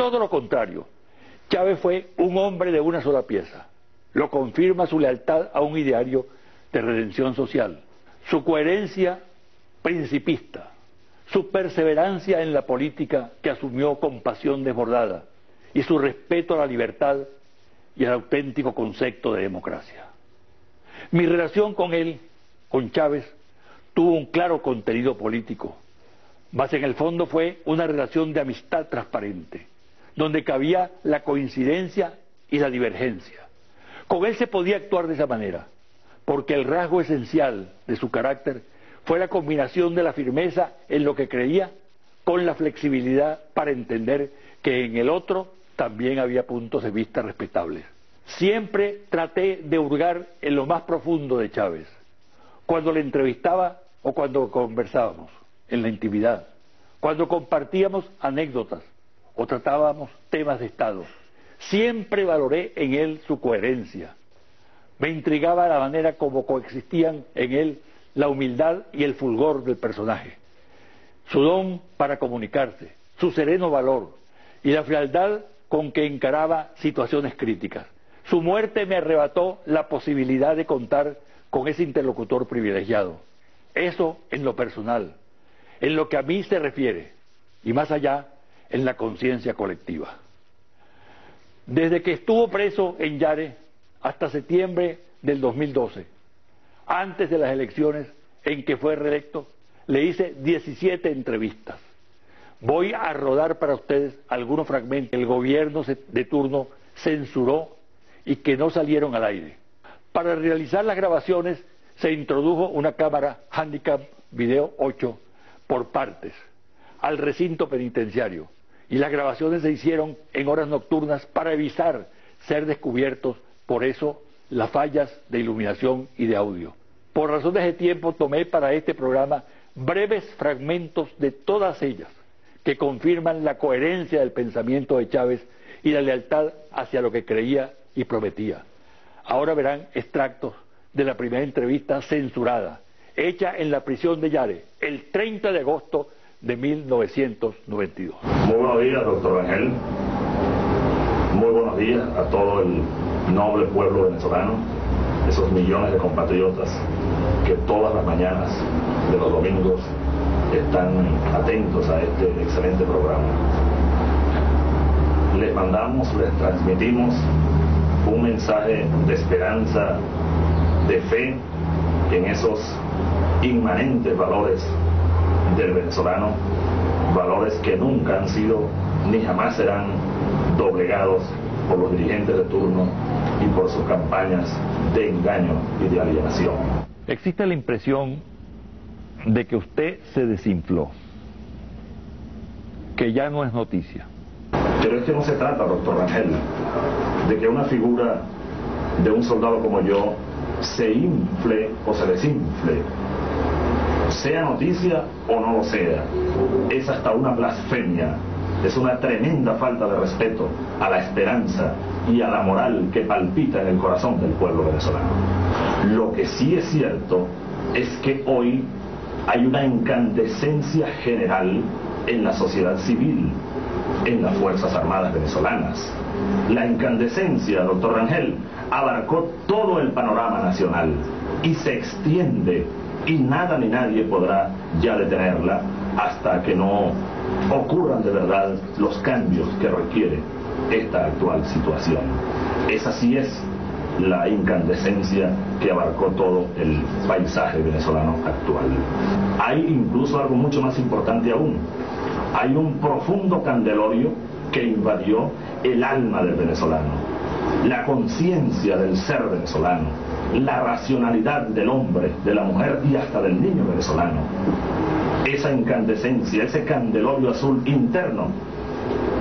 Todo lo contrario, Chávez fue un hombre de una sola pieza. Lo confirma su lealtad a un ideario de redención social, su coherencia principista, su perseverancia en la política que asumió con pasión desbordada y su respeto a la libertad y al auténtico concepto de democracia. Mi relación con él, con Chávez, tuvo un claro contenido político, mas en el fondo fue una relación de amistad transparente, donde cabía la coincidencia y la divergencia. Con él se podía actuar de esa manera, porque el rasgo esencial de su carácter fue la combinación de la firmeza en lo que creía con la flexibilidad para entender que en el otro también había puntos de vista respetables. Siempre traté de hurgar en lo más profundo de Chávez, cuando le entrevistaba o cuando conversábamos en la intimidad, cuando compartíamos anécdotas o tratábamos temas de Estado. Siempre valoré en él su coherencia. Me intrigaba la manera como coexistían en él la humildad y el fulgor del personaje, su don para comunicarse, su sereno valor y la frialdad con que encaraba situaciones críticas. Su muerte me arrebató la posibilidad de contar con ese interlocutor privilegiado. Eso en lo personal, en lo que a mí se refiere, y más allá, en la conciencia colectiva. Desde que estuvo preso en Yare hasta septiembre del 2012, antes de las elecciones en que fue reelecto, le hice 17 entrevistas. Voy a rodar para ustedes algunos fragmentos que el gobierno de turno censuró y que no salieron al aire. Para realizar las grabaciones se introdujo una cámara Handicap Video 8 por partes al recinto penitenciario y las grabaciones se hicieron en horas nocturnas para evitar ser descubiertos, por eso las fallas de iluminación y de audio. Por razones de tiempo tomé para este programa breves fragmentos de todas ellas que confirman la coherencia del pensamiento de Chávez y la lealtad hacia lo que creía y prometía. Ahora verán extractos de la primera entrevista censurada, hecha en la prisión de Yare, el 30 de agosto de 1992. Muy buenos días, doctor Rangel. Muy buenos días a todo el noble pueblo venezolano, esos millones de compatriotas que todas las mañanas de los domingos están atentos a este excelente programa. Les mandamos, les transmitimos un mensaje de esperanza, de fe en esos inmanentes valores del venezolano, valores que nunca han sido ni jamás serán doblegados por los dirigentes de turno y por sus campañas de engaño y de alienación. Existe la impresión de que usted se desinfló, que ya no es noticia. Pero es que no se trata, doctor Rangel, de que una figura de un soldado como yo se infle o se desinfle, sea noticia o no lo sea. Es hasta una blasfemia, es una tremenda falta de respeto a la esperanza y a la moral que palpita en el corazón del pueblo venezolano. Lo que sí es cierto es que hoy hay una incandescencia general en la sociedad civil, en las Fuerzas Armadas venezolanas. La incandescencia, doctor Rangel, abarcó todo el panorama nacional y se extiende, y nada ni nadie podrá ya detenerla hasta que no ocurran de verdad los cambios que requiere esta actual situación. Esa sí es la incandescencia que abarcó todo el paisaje venezolano actual. Hay incluso algo mucho más importante aún. Hay un profundo candelabro que invadió el alma del venezolano, la conciencia del ser venezolano, la racionalidad del hombre, de la mujer y hasta del niño venezolano. Esa incandescencia, ese candelabro azul interno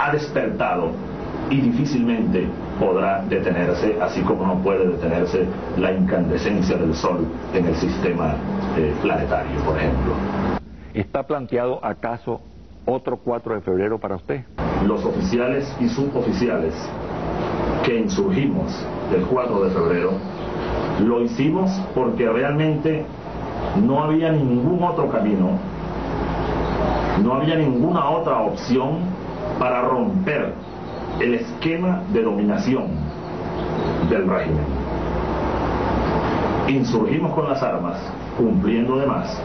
ha despertado y difícilmente podrá detenerse, así como no puede detenerse la incandescencia del sol en el sistema planetario, por ejemplo. ¿Está planteado acaso otro 4 de febrero para usted? Los oficiales y suboficiales que insurgimos el 4 de febrero lo hicimos porque realmente no había ningún otro camino, no había ninguna otra opción para romper el esquema de dominación del régimen. Insurgimos con las armas, cumpliendo además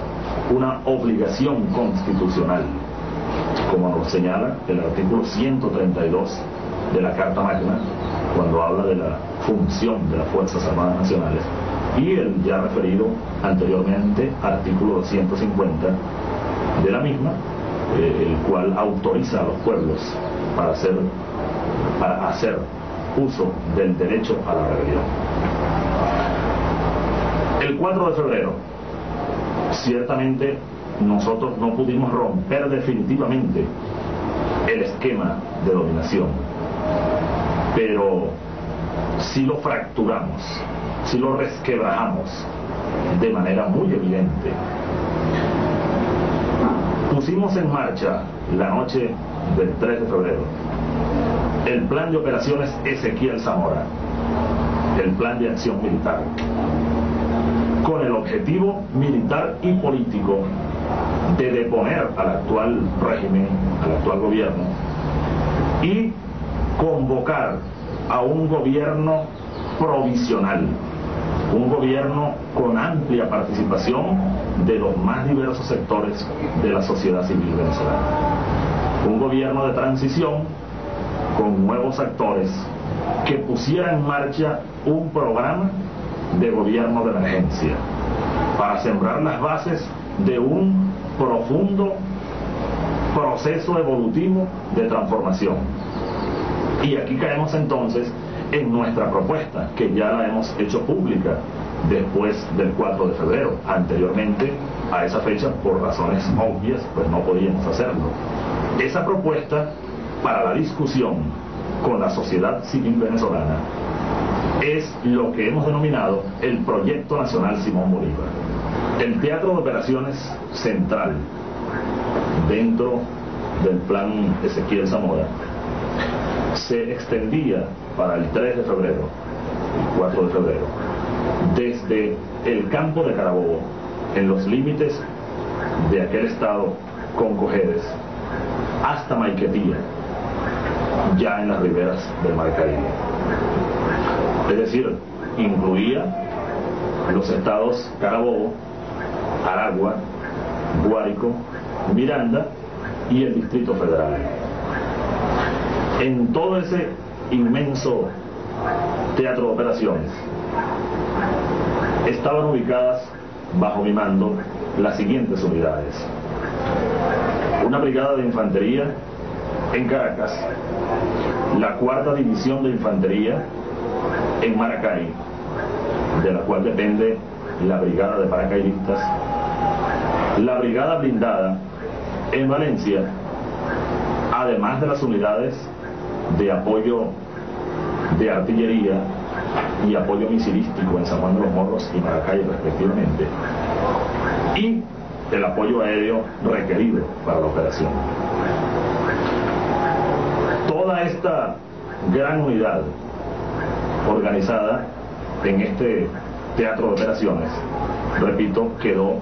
una obligación constitucional, como nos señala el artículo 132 de la Carta Magna, cuando habla de la función de las Fuerzas Armadas Nacionales, y el ya referido anteriormente artículo 250 de la misma, el cual autoriza a los pueblos para hacer uso del derecho a la rebelión. El 4 de febrero, ciertamente nosotros no pudimos romper definitivamente el esquema de dominación, pero sí lo fracturamos, sí lo resquebrajamos de manera muy evidente. Pusimos en marcha la noche del 3 de febrero el plan de operaciones Ezequiel Zamora, el plan de acción militar, con el objetivo militar y político de deponer al actual régimen, al actual gobierno, y convocar a un gobierno provisional, un gobierno con amplia participación de los más diversos sectores de la sociedad civil venezolana, un gobierno de transición con nuevos actores que pusiera en marcha un programa de gobierno de emergencia para sembrar las bases de un profundo proceso evolutivo de transformación. Y aquí caemos entonces en nuestra propuesta, que ya la hemos hecho pública después del 4 de febrero. Anteriormente a esa fecha, por razones obvias, pues no podíamos hacerlo. Esa propuesta para la discusión con la sociedad civil venezolana es lo que hemos denominado el Proyecto Nacional Simón Bolívar. El teatro de operaciones central dentro del plan Ezequiel Zamora se extendía para el 3 de febrero, el 4 de febrero, desde el campo de Carabobo, en los límites de aquel estado con Cojedes, hasta Maiquetía, ya en las riberas del Mar Caribe. Es decir, incluía los estados Carabobo, Aragua, Guárico, Miranda y el Distrito Federal. En todo ese inmenso teatro de operaciones estaban ubicadas bajo mi mando las siguientes unidades: una brigada de infantería en Caracas, la 4ª División de Infantería en Maracay, de la cual depende la Brigada de Paracaidistas, la Brigada Blindada en Valencia, además de las unidades de apoyo de artillería y apoyo misilístico en San Juan de los Morros y Maracay respectivamente, y el apoyo aéreo requerido para la operación. Toda esta gran unidad organizada en este teatro de operaciones, repito, quedó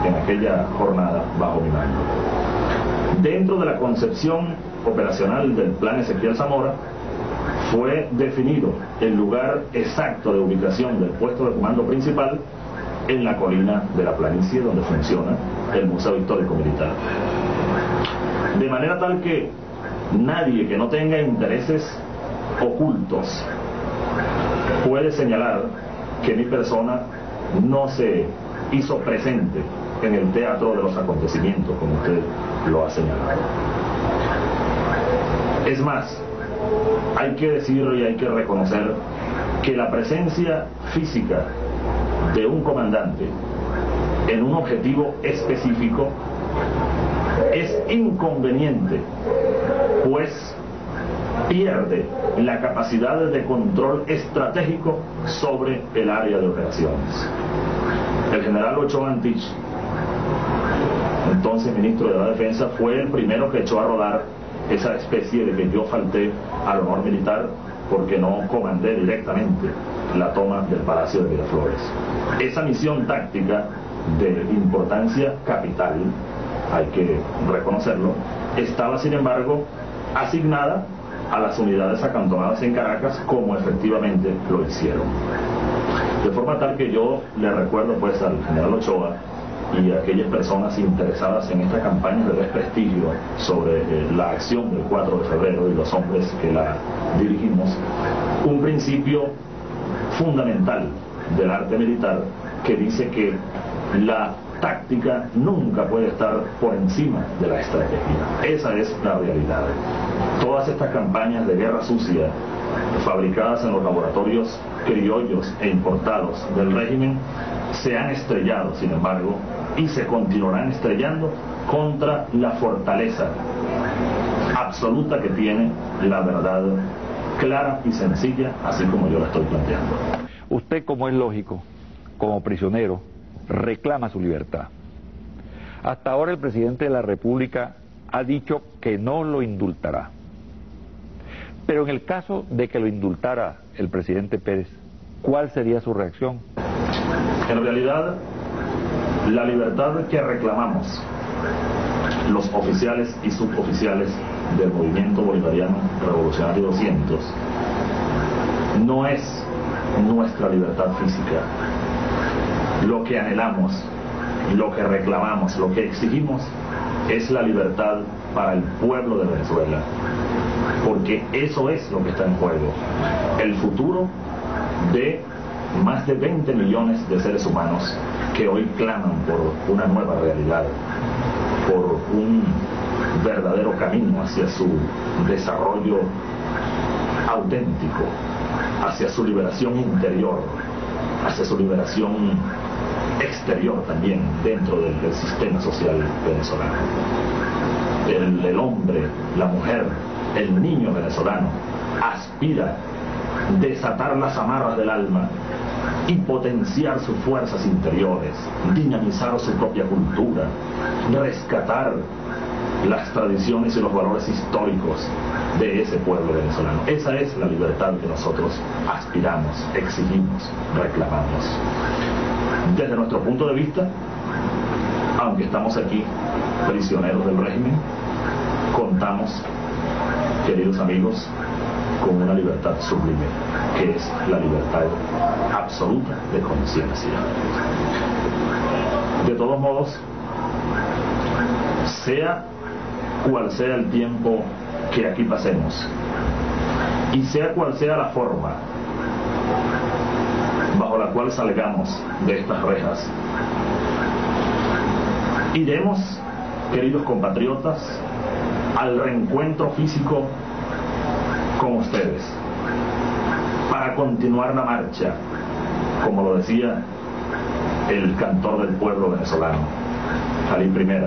en aquella jornada bajo mi mando. Dentro de la concepción operacional del plan Ezequiel Zamora fue definido el lugar exacto de ubicación del puesto de comando principal en la colina de la planicie donde funciona el Museo Histórico Militar, de manera tal que nadie que no tenga intereses ocultos puede señalar que mi persona no se hizo presente en el teatro de los acontecimientos, como usted lo ha señalado. Es más, hay que decirlo y hay que reconocer que la presencia física de un comandante en un objetivo específico es inconveniente, pues pierde la capacidad de control estratégico sobre el área de operaciones. El general Ochoa Antich, entonces ministro de la Defensa, fue el primero que echó a rodar esa especie de que yo falté al honor militar porque no comandé directamente la toma del Palacio de Miraflores. Esa misión táctica de importancia capital, hay que reconocerlo, estaba sin embargo asignada a las unidades acantonadas en Caracas, como efectivamente lo hicieron. De forma tal que yo le recuerdo pues al general Ochoa y a aquellas personas interesadas en esta campaña de desprestigio sobre la acción del 4 de febrero y los hombres que la dirigimos, un principio fundamental del arte militar que dice que la táctica nunca puede estar por encima de la estrategia. Esa es la realidad. Todas estas campañas de guerra sucia fabricadas en los laboratorios criollos e importados del régimen se han estrellado, sin embargo, y se continuarán estrellando contra la fortaleza absoluta que tiene la verdad clara y sencilla, así como yo la estoy planteando. Usted, como es lógico, como prisionero, reclama su libertad. Hasta ahora el presidente de la República ha dicho que no lo indultará. Pero en el caso de que lo indultara el presidente Pérez, ¿cuál sería su reacción? En realidad, la libertad que reclamamos los oficiales y suboficiales del Movimiento Bolivariano Revolucionario 200 no es nuestra libertad física. Lo que anhelamos, lo que reclamamos, lo que exigimos es la libertad para el pueblo de Venezuela, porque eso es lo que está en juego, el futuro de más de 20 millones de seres humanos que hoy claman por una nueva realidad, por un verdadero camino hacia su desarrollo auténtico, hacia su liberación interior, hacia su liberación exterior también dentro del sistema social venezolano. El hombre, la mujer, el niño venezolano aspira a desatar las amarras del alma y potenciar sus fuerzas interiores, dinamizar su propia cultura, rescatar las tradiciones y los valores históricos de ese pueblo venezolano. Esa es la libertad que nosotros aspiramos, exigimos, reclamamos. Desde nuestro punto de vista, aunque estamos aquí prisioneros del régimen, contamos, queridos amigos, con una libertad sublime, que es la libertad absoluta de conciencia. De todos modos, sea cual sea el tiempo que aquí pasemos, y sea cual sea la forma bajo la cual salgamos de estas rejas, iremos, queridos compatriotas, al reencuentro físico con ustedes, para continuar la marcha, como lo decía el cantor del pueblo venezolano, Jalí I,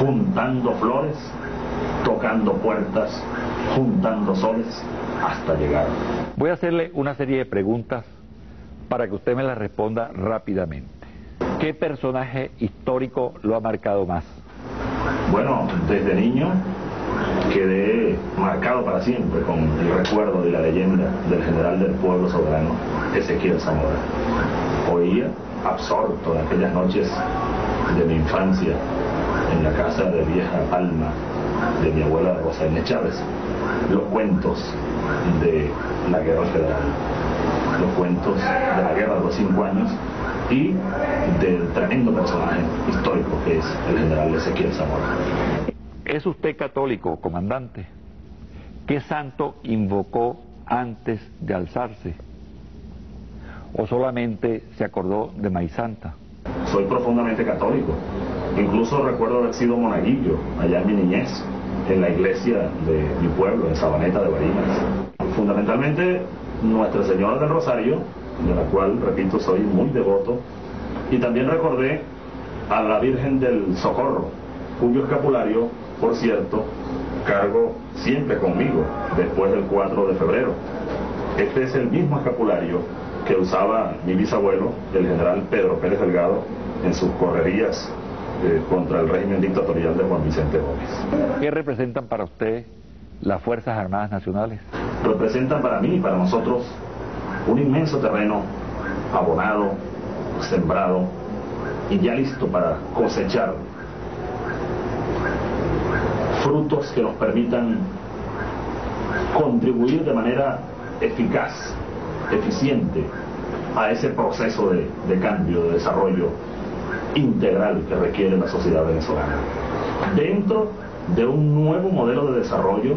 juntando flores, tocando puertas, juntando soles, hasta llegar. Voy a hacerle una serie de preguntas para que usted me las responda rápidamente. ¿Qué personaje histórico lo ha marcado más? Bueno, desde niño quedé marcado para siempre con el recuerdo de la leyenda del general del pueblo soberano, Ezequiel Zamora. Oía, absorto en aquellas noches de mi infancia, en la casa de Vieja Palma, de mi abuela Rosa Inés Chávez, los cuentos de la Guerra Federal, los cuentos de la Guerra de los 5 años y del tremendo personaje histórico que es el general Ezequiel Zamora. ¿Es usted católico, comandante? ¿Qué santo invocó antes de alzarse? ¿O solamente se acordó de Maíz Santa? Soy profundamente católico. Incluso recuerdo haber sido monaguillo allá en mi niñez, en la iglesia de mi pueblo, en Sabaneta de Barinas. Fundamentalmente Nuestra Señora del Rosario, de la cual, repito, soy muy devoto, y también recordé a la Virgen del Socorro, cuyo escapulario, por cierto, cargo siempre conmigo después del 4 de febrero. Este es el mismo escapulario que usaba mi bisabuelo, el general Pedro Pérez Delgado, en sus correrías contra el régimen dictatorial de Juan Vicente Gómez. ¿Qué representan para usted las Fuerzas Armadas Nacionales? Representan para mí y para nosotros un inmenso terreno abonado, sembrado y ya listo para cosechar frutos que nos permitan contribuir de manera eficaz, eficiente a ese proceso de cambio, de desarrollo integral que requiere la sociedad venezolana. Dentro de un nuevo modelo de desarrollo,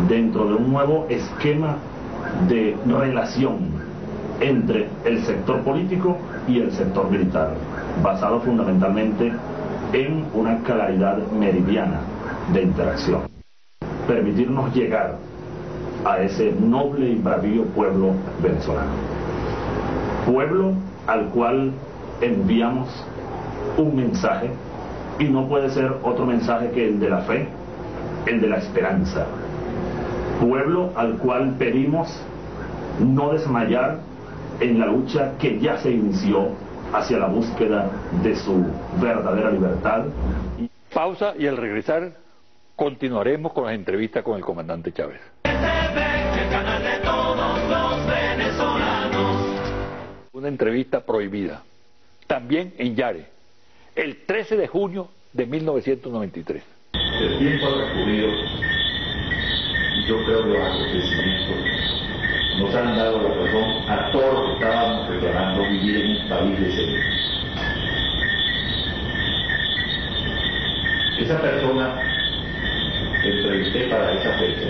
dentro de un nuevo esquema de relación entre el sector político y el sector militar, basado fundamentalmente en una claridad meridiana de interacción. Permitirnos llegar a ese noble y bravío pueblo venezolano. Pueblo al cual enviamos un mensaje, y no puede ser otro mensaje que el de la fe, el de la esperanza. Pueblo al cual pedimos no desmayar en la lucha que ya se inició hacia la búsqueda de su verdadera libertad. Pausa, y al regresar continuaremos con las entrevistas con el comandante Chávez. Una entrevista prohibida, también en Yare, el 13 de junio de 1993. El tiempo transcurrido, yo creo que los acontecimientos nos han dado la razón a todos los que estábamos reclamando vivir en un país decente. Esa persona que entrevisté para esa fecha,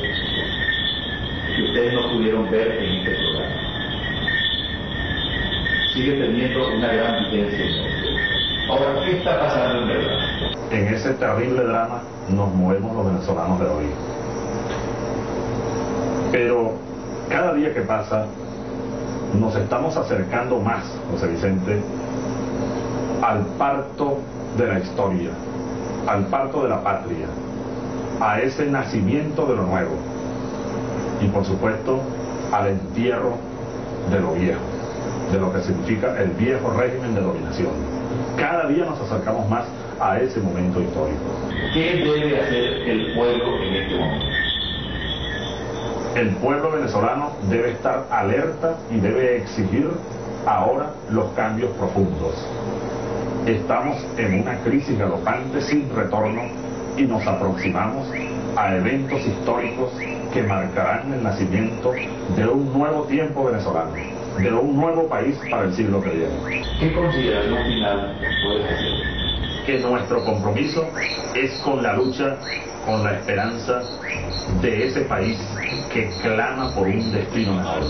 que ustedes no pudieron ver en este programa, sigue teniendo una gran vigencia en nosotros. Ahora, ¿qué está pasando en verdad? En ese terrible drama nos movemos los venezolanos de hoy. Pero cada día que pasa nos estamos acercando más, José Vicente, al parto de la historia, al parto de la patria, a ese nacimiento de lo nuevo y por supuesto al entierro de lo viejo, de lo que significa el viejo régimen de dominación. Cada día nos acercamos más a ese momento histórico. ¿Qué debe hacer el pueblo en este momento? El pueblo venezolano debe estar alerta y debe exigir ahora los cambios profundos. Estamos en una crisis galopante sin retorno y nos aproximamos a eventos históricos que marcarán el nacimiento de un nuevo tiempo venezolano, de un nuevo país para el siglo que viene. ¿Qué consideración final puedes hacer? Que nuestro compromiso es con la lucha, con la esperanza de ese país que clama por un destino mejor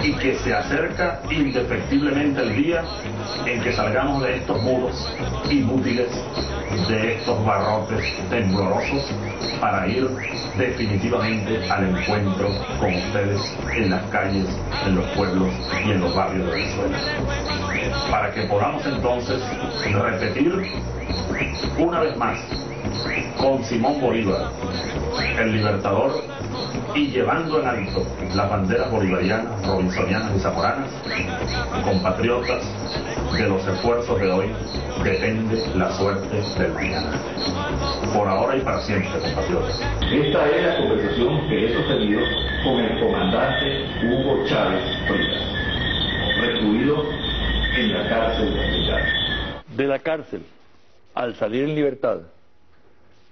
y que se acerca indefectiblemente el día en que salgamos de estos muros inútiles, de estos barrotes temblorosos, para ir definitivamente al encuentro con ustedes en las calles, en los pueblos y en los barrios de Venezuela, para que podamos entonces repetir una vez más con Simón Bolívar, el libertador, y llevando en alto las banderas bolivarianas, robinsonianas y zamoranas, compatriotas, de los esfuerzos de hoy depende la suerte del mañana. Por ahora y para siempre, compatriotas. Esta es la conversación que he sostenido con el comandante Hugo Chávez Frías, recluido en la cárcel de Yare. De la cárcel, al salir en libertad,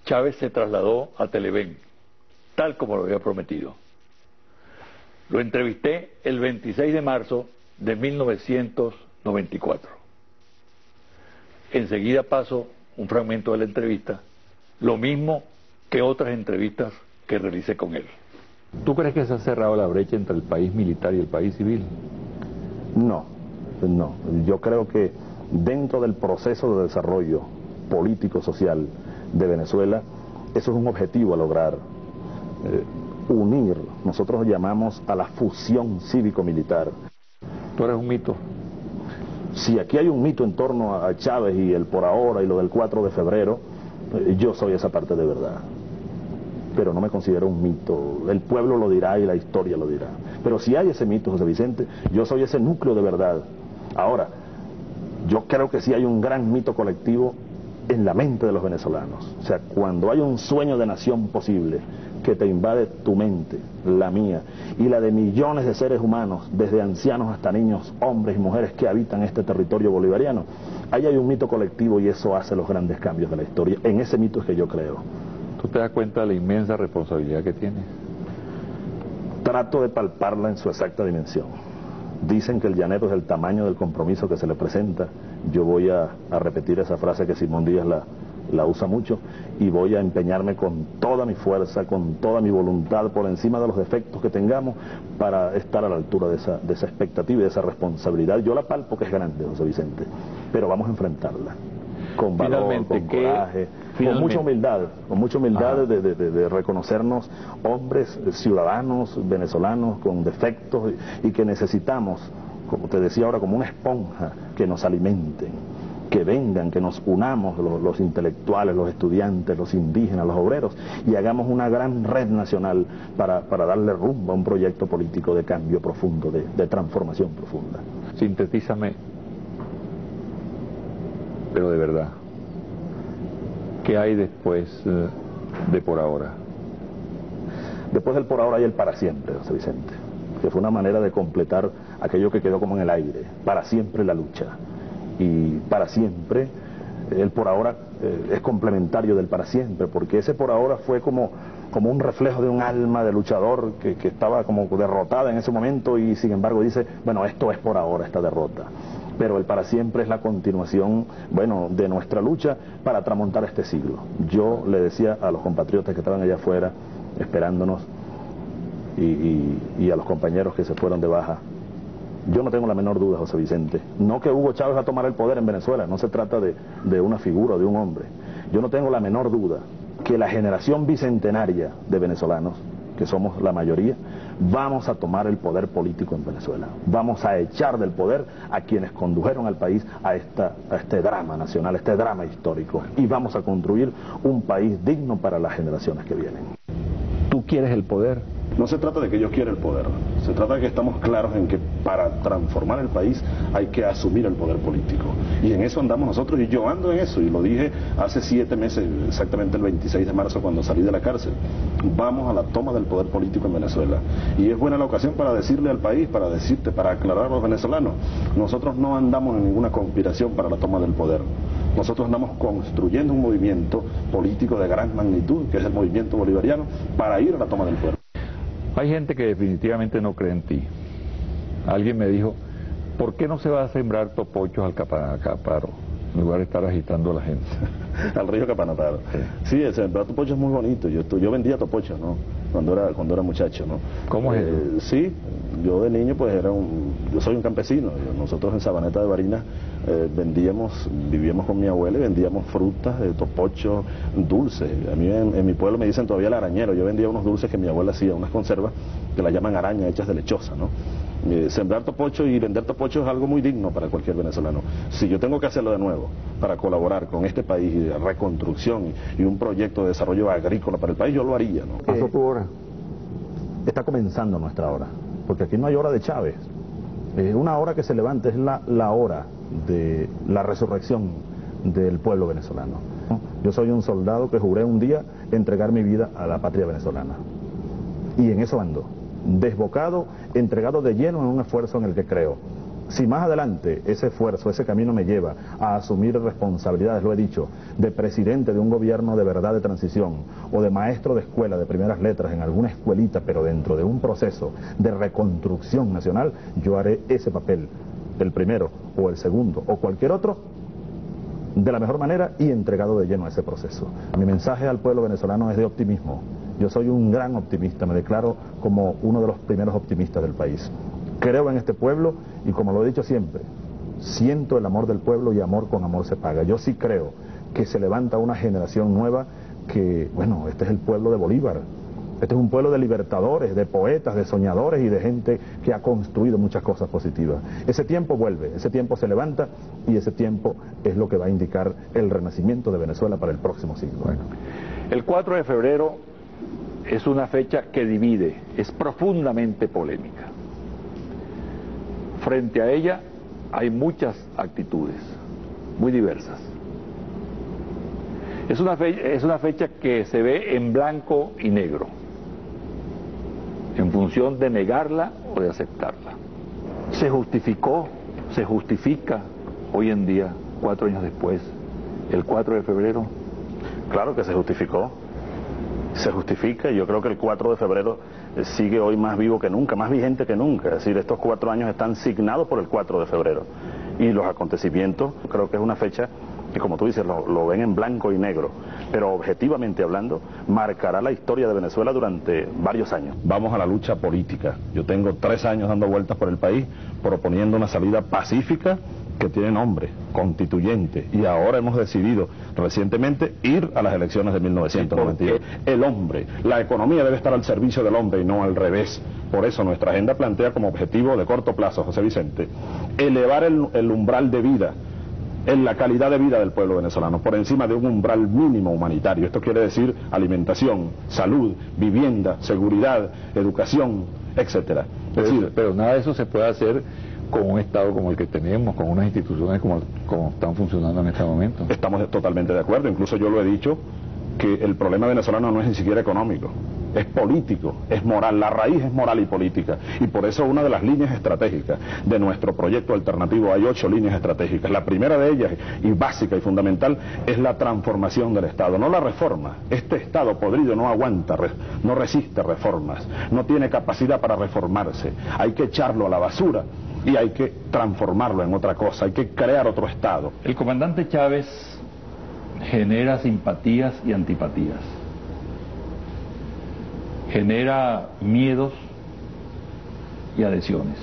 Chávez se trasladó a Televen, tal como lo había prometido. Lo entrevisté el 26 de marzo de 1994. Enseguida paso un fragmento de la entrevista, lo mismo que otras entrevistas que realicé con él. ¿Tú crees que se ha cerrado la brecha entre el país militar y el país civil? No. Yo creo que dentro del proceso de desarrollo político-social de Venezuela, eso es un objetivo a lograr. Unir, nosotros llamamos a la fusión cívico-militar. ¿Tú eres un mito? Si aquí hay un mito en torno a Chávez y el por ahora y lo del 4 de febrero, yo soy esa parte de verdad. Pero no me considero un mito. El pueblo lo dirá y la historia lo dirá. Pero si hay ese mito, José Vicente, yo soy ese núcleo de verdad. Ahora, yo creo que sí hay un gran mito colectivo en la mente de los venezolanos. O sea, cuando hay un sueño de nación posible que te invade tu mente, la mía, y la de millones de seres humanos, desde ancianos hasta niños, hombres y mujeres que habitan este territorio bolivariano, ahí hay un mito colectivo y eso hace los grandes cambios de la historia. En ese mito es que yo creo. ¿Tú te das cuenta de la inmensa responsabilidad que tienes? Trato de palparla en su exacta dimensión. Dicen que el llanero es el tamaño del compromiso que se le presenta. Yo voy a repetir esa frase que Simón Díaz la usa mucho, y voy a empeñarme con toda mi fuerza, con toda mi voluntad, por encima de los defectos que tengamos, para estar a la altura de esa expectativa y de esa responsabilidad. Yo la palpo que es grande, José Vicente, pero vamos a enfrentarla con valor, con coraje, con mucha humildad de reconocernos hombres, ciudadanos, venezolanos con defectos, y que necesitamos, como te decía ahora, como una esponja que nos alimenten, que vengan, que nos unamos los intelectuales, los estudiantes, los indígenas, los obreros, y hagamos una gran red nacional para darle rumbo a un proyecto político de cambio profundo, de transformación profunda. Sintetízame, pero de verdad, ¿qué hay después de por ahora? Después del por ahora hay el para siempre, José Vicente, que fue una manera de completar aquello que quedó como en el aire. Para siempre la lucha. Y para siempre, el por ahora es complementario del para siempre, porque ese por ahora fue como un reflejo de un alma de luchador que estaba como derrotada en ese momento, y sin embargo dice, bueno, esto es por ahora, esta derrota. Pero el para siempre es la continuación, bueno, de nuestra lucha para tramontar este siglo. Yo le decía a los compatriotas que estaban allá afuera esperándonos, y a los compañeros que se fueron de baja, yo no tengo la menor duda, José Vicente, no que Hugo Chávez va a tomar el poder en Venezuela, no se trata de una figura o de un hombre. Yo no tengo la menor duda que la generación bicentenaria de venezolanos, que somos la mayoría, vamos a tomar el poder político en Venezuela. Vamos a echar del poder a quienes condujeron al país a este drama nacional, a este drama histórico, y vamos a construir un país digno para las generaciones que vienen. ¿Tú quieres el poder? No se trata de que yo quiera el poder, se trata de que estamos claros en que para transformar el país hay que asumir el poder político. Y en eso andamos nosotros, y yo ando en eso, y lo dije hace 7 meses, exactamente el 26 de marzo cuando salí de la cárcel. Vamos a la toma del poder político en Venezuela. Y es buena la ocasión para decirle al país, para aclarar a los venezolanos, nosotros no andamos en ninguna conspiración para la toma del poder. Nosotros andamos construyendo un movimiento político de gran magnitud, que es el movimiento bolivariano, para ir a la toma del poder. Hay gente que definitivamente no cree en ti. Alguien me dijo, ¿por qué no se va a sembrar topochos al Capanataro en lugar de estar agitando a la gente? Al río Capanataro. Sí, el sembrar topochos es muy bonito. Yo vendía topochos, ¿no? Cuando era muchacho, ¿no? ¿Cómo es eso? Sí, yo de niño pues yo soy un campesino. Nosotros en Sabaneta de Barinas vivíamos con mi abuela y vendíamos frutas, topochos, dulces. A mí en mi pueblo me dicen todavía el arañero. Yo vendía unos dulces que mi abuela hacía, unas conservas que la llaman araña, hechas de lechosa, ¿no? Sembrar topocho y vender topocho es algo muy digno para cualquier venezolano. Si yo tengo que hacerlo de nuevo para colaborar con este país y de reconstrucción y un proyecto de desarrollo agrícola para el país, yo lo haría, ¿no? ¿Pasó tu hora? Está comenzando nuestra hora, porque aquí no hay hora de Chávez. Una hora que se levante es la hora de la resurrección del pueblo venezolano. Yo soy un soldado que juré un día entregar mi vida a la patria venezolana. Y en eso ando, desbocado, entregado de lleno en un esfuerzo en el que creo. Si más adelante ese esfuerzo, ese camino me lleva a asumir responsabilidades, lo he dicho, de presidente de un gobierno de verdad de transición, o de maestro de escuela de primeras letras en alguna escuelita, pero dentro de un proceso de reconstrucción nacional, yo haré ese papel, el primero o el segundo o cualquier otro, de la mejor manera y entregado de lleno a ese proceso. Mi mensaje al pueblo venezolano es de optimismo. Yo soy un gran optimista, me declaro como uno de los primeros optimistas del país. Creo en este pueblo y, como lo he dicho siempre, siento el amor del pueblo, y amor con amor se paga. Yo sí creo que se levanta una generación nueva que, bueno, este es el pueblo de Bolívar. Este es un pueblo de libertadores, de poetas, de soñadores y de gente que ha construido muchas cosas positivas. Ese tiempo vuelve, ese tiempo se levanta, y ese tiempo es lo que va a indicar el renacimiento de Venezuela para el próximo siglo. Bueno, el 4 de febrero es una fecha que divide, es profundamente polémica. Frente a ella hay muchas actitudes, muy diversas. Es una fecha que se ve en blanco y negro, en función de negarla o de aceptarla. Se justifica hoy en día, 4 años después, el 4 de febrero. Claro que se justificó. se justifica, y yo creo que el 4 de febrero sigue hoy más vivo que nunca, más vigente que nunca. Es decir, estos 4 años están signados por el 4 de febrero. Y los acontecimientos, creo que es una fecha que, como tú dices, lo ven en blanco y negro, pero objetivamente hablando, marcará la historia de Venezuela durante varios años. Vamos a la lucha política. Yo tengo 3 años dando vueltas por el país, proponiendo una salida pacífica que tiene nombre, constituyente, y ahora hemos decidido recientemente ir a las elecciones de 1992. El hombre, la economía debe estar al servicio del hombre y no al revés. Por eso nuestra agenda plantea como objetivo de corto plazo, José Vicente, elevar el umbral de vida, en la calidad de vida del pueblo venezolano, por encima de un umbral mínimo humanitario. Esto quiere decir alimentación, salud, vivienda, seguridad, educación, etcétera. Es decir, pero nada de eso se puede hacer con un Estado como el que tenemos, con unas instituciones como están funcionando en este momento. Estamos totalmente de acuerdo, incluso yo lo he dicho, que el problema venezolano no es ni siquiera económico, es político, es moral, la raíz es moral y política, y por eso una de las líneas estratégicas de nuestro proyecto alternativo, hay 8 líneas estratégicas, la primera de ellas, y básica y fundamental, es la transformación del Estado, no la reforma. Este Estado podrido no aguanta, no resiste reformas, no tiene capacidad para reformarse, hay que echarlo a la basura y hay que transformarlo en otra cosa, hay que crear otro Estado. El comandante Chávez genera simpatías y antipatías, genera miedos y adhesiones.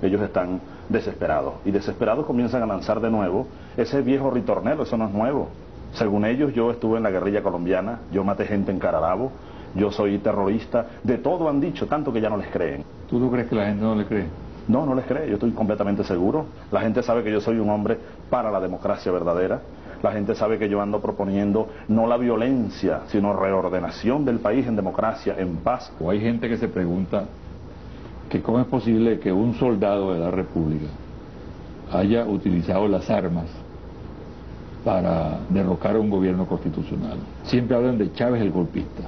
Ellos están desesperados, y desesperados comienzan a lanzar de nuevo ese viejo ritornelo. Eso no es nuevo. Según ellos, yo estuve en la guerrilla colombiana, yo maté gente en Cararabo, yo soy terrorista, de todo han dicho, tanto que ya no les creen. ¿Tú no crees que la gente no le cree? No, no les cree, yo estoy completamente seguro. La gente sabe que yo soy un hombre para la democracia verdadera. La gente sabe que yo ando proponiendo no la violencia, sino reordenación del país en democracia, en paz. O hay gente que se pregunta que cómo es posible que un soldado de la República haya utilizado las armas para derrocar a un gobierno constitucional. Siempre hablan de Chávez el golpista.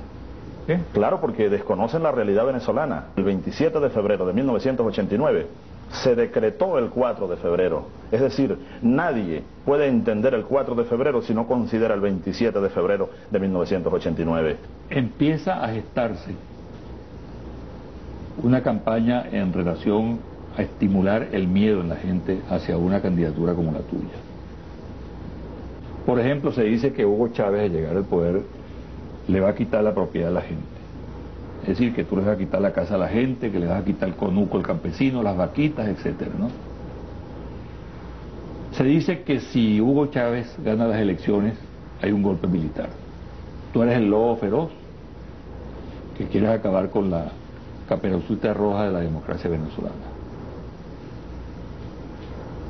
Claro, porque desconocen la realidad venezolana. El 27 de febrero de 1989 se decretó el 4 de febrero. Es decir, nadie puede entender el 4 de febrero si no considera el 27 de febrero de 1989. Empieza a gestarse una campaña en relación a estimular el miedo en la gente hacia una candidatura como la tuya. Por ejemplo, se dice que Hugo Chávez, al llegar al poder, le va a quitar la propiedad a la gente. Es decir, que tú le vas a quitar la casa a la gente, que le vas a quitar el conuco al campesino, las vaquitas, etcétera, ¿no? Se dice que si Hugo Chávez gana las elecciones, hay un golpe militar. Tú eres el lobo feroz que quieres acabar con la caperucita roja de la democracia venezolana.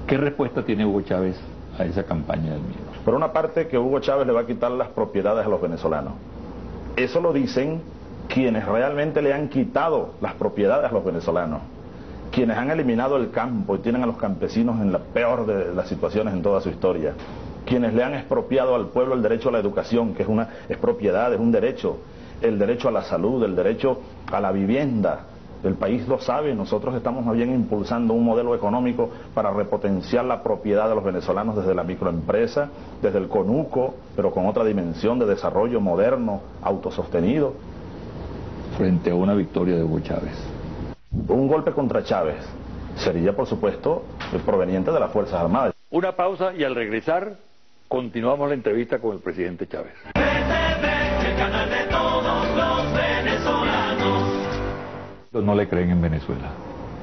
¿Qué respuesta tiene Hugo Chávez a esa campaña del miedo? Por una parte, que Hugo Chávez le va a quitar las propiedades a los venezolanos. Eso lo dicen quienes realmente le han quitado las propiedades a los venezolanos, quienes han eliminado el campo y tienen a los campesinos en la peor de las situaciones en toda su historia, quienes le han expropiado al pueblo el derecho a la educación, que es propiedad, es un derecho, el derecho a la salud, el derecho a la vivienda. El país lo sabe, nosotros estamos más bien impulsando un modelo económico para repotenciar la propiedad de los venezolanos desde la microempresa, desde el conuco, pero con otra dimensión de desarrollo moderno, autosostenido. Frente a una victoria de Hugo Chávez. Un golpe contra Chávez sería, por supuesto, proveniente de las Fuerzas Armadas. Una pausa y al regresar continuamos la entrevista con el presidente Chávez. El canal de todos los venezolanos. No le creen en Venezuela.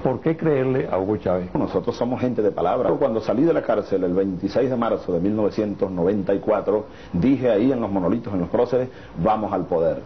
¿Por qué creerle a Hugo Chávez? Nosotros somos gente de palabra. Cuando salí de la cárcel el 26 de marzo de 1994, dije ahí en los monolitos, en los próceres, vamos al poder.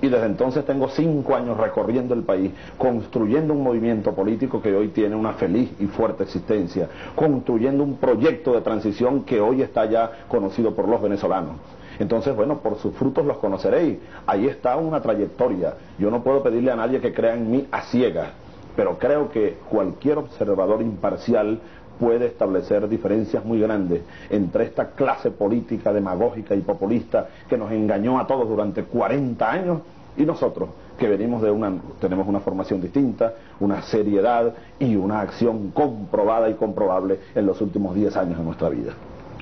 Y desde entonces tengo 5 años recorriendo el país, construyendo un movimiento político que hoy tiene una feliz y fuerte existencia, construyendo un proyecto de transición que hoy está ya conocido por los venezolanos. Entonces, bueno, por sus frutos los conoceréis. Ahí está una trayectoria. Yo no puedo pedirle a nadie que crea en mí a ciegas, pero creo que cualquier observador imparcial puede establecer diferencias muy grandes entre esta clase política demagógica y populista que nos engañó a todos durante 40 años y nosotros que tenemos una formación distinta, una seriedad y una acción comprobada y comprobable en los últimos 10 años de nuestra vida.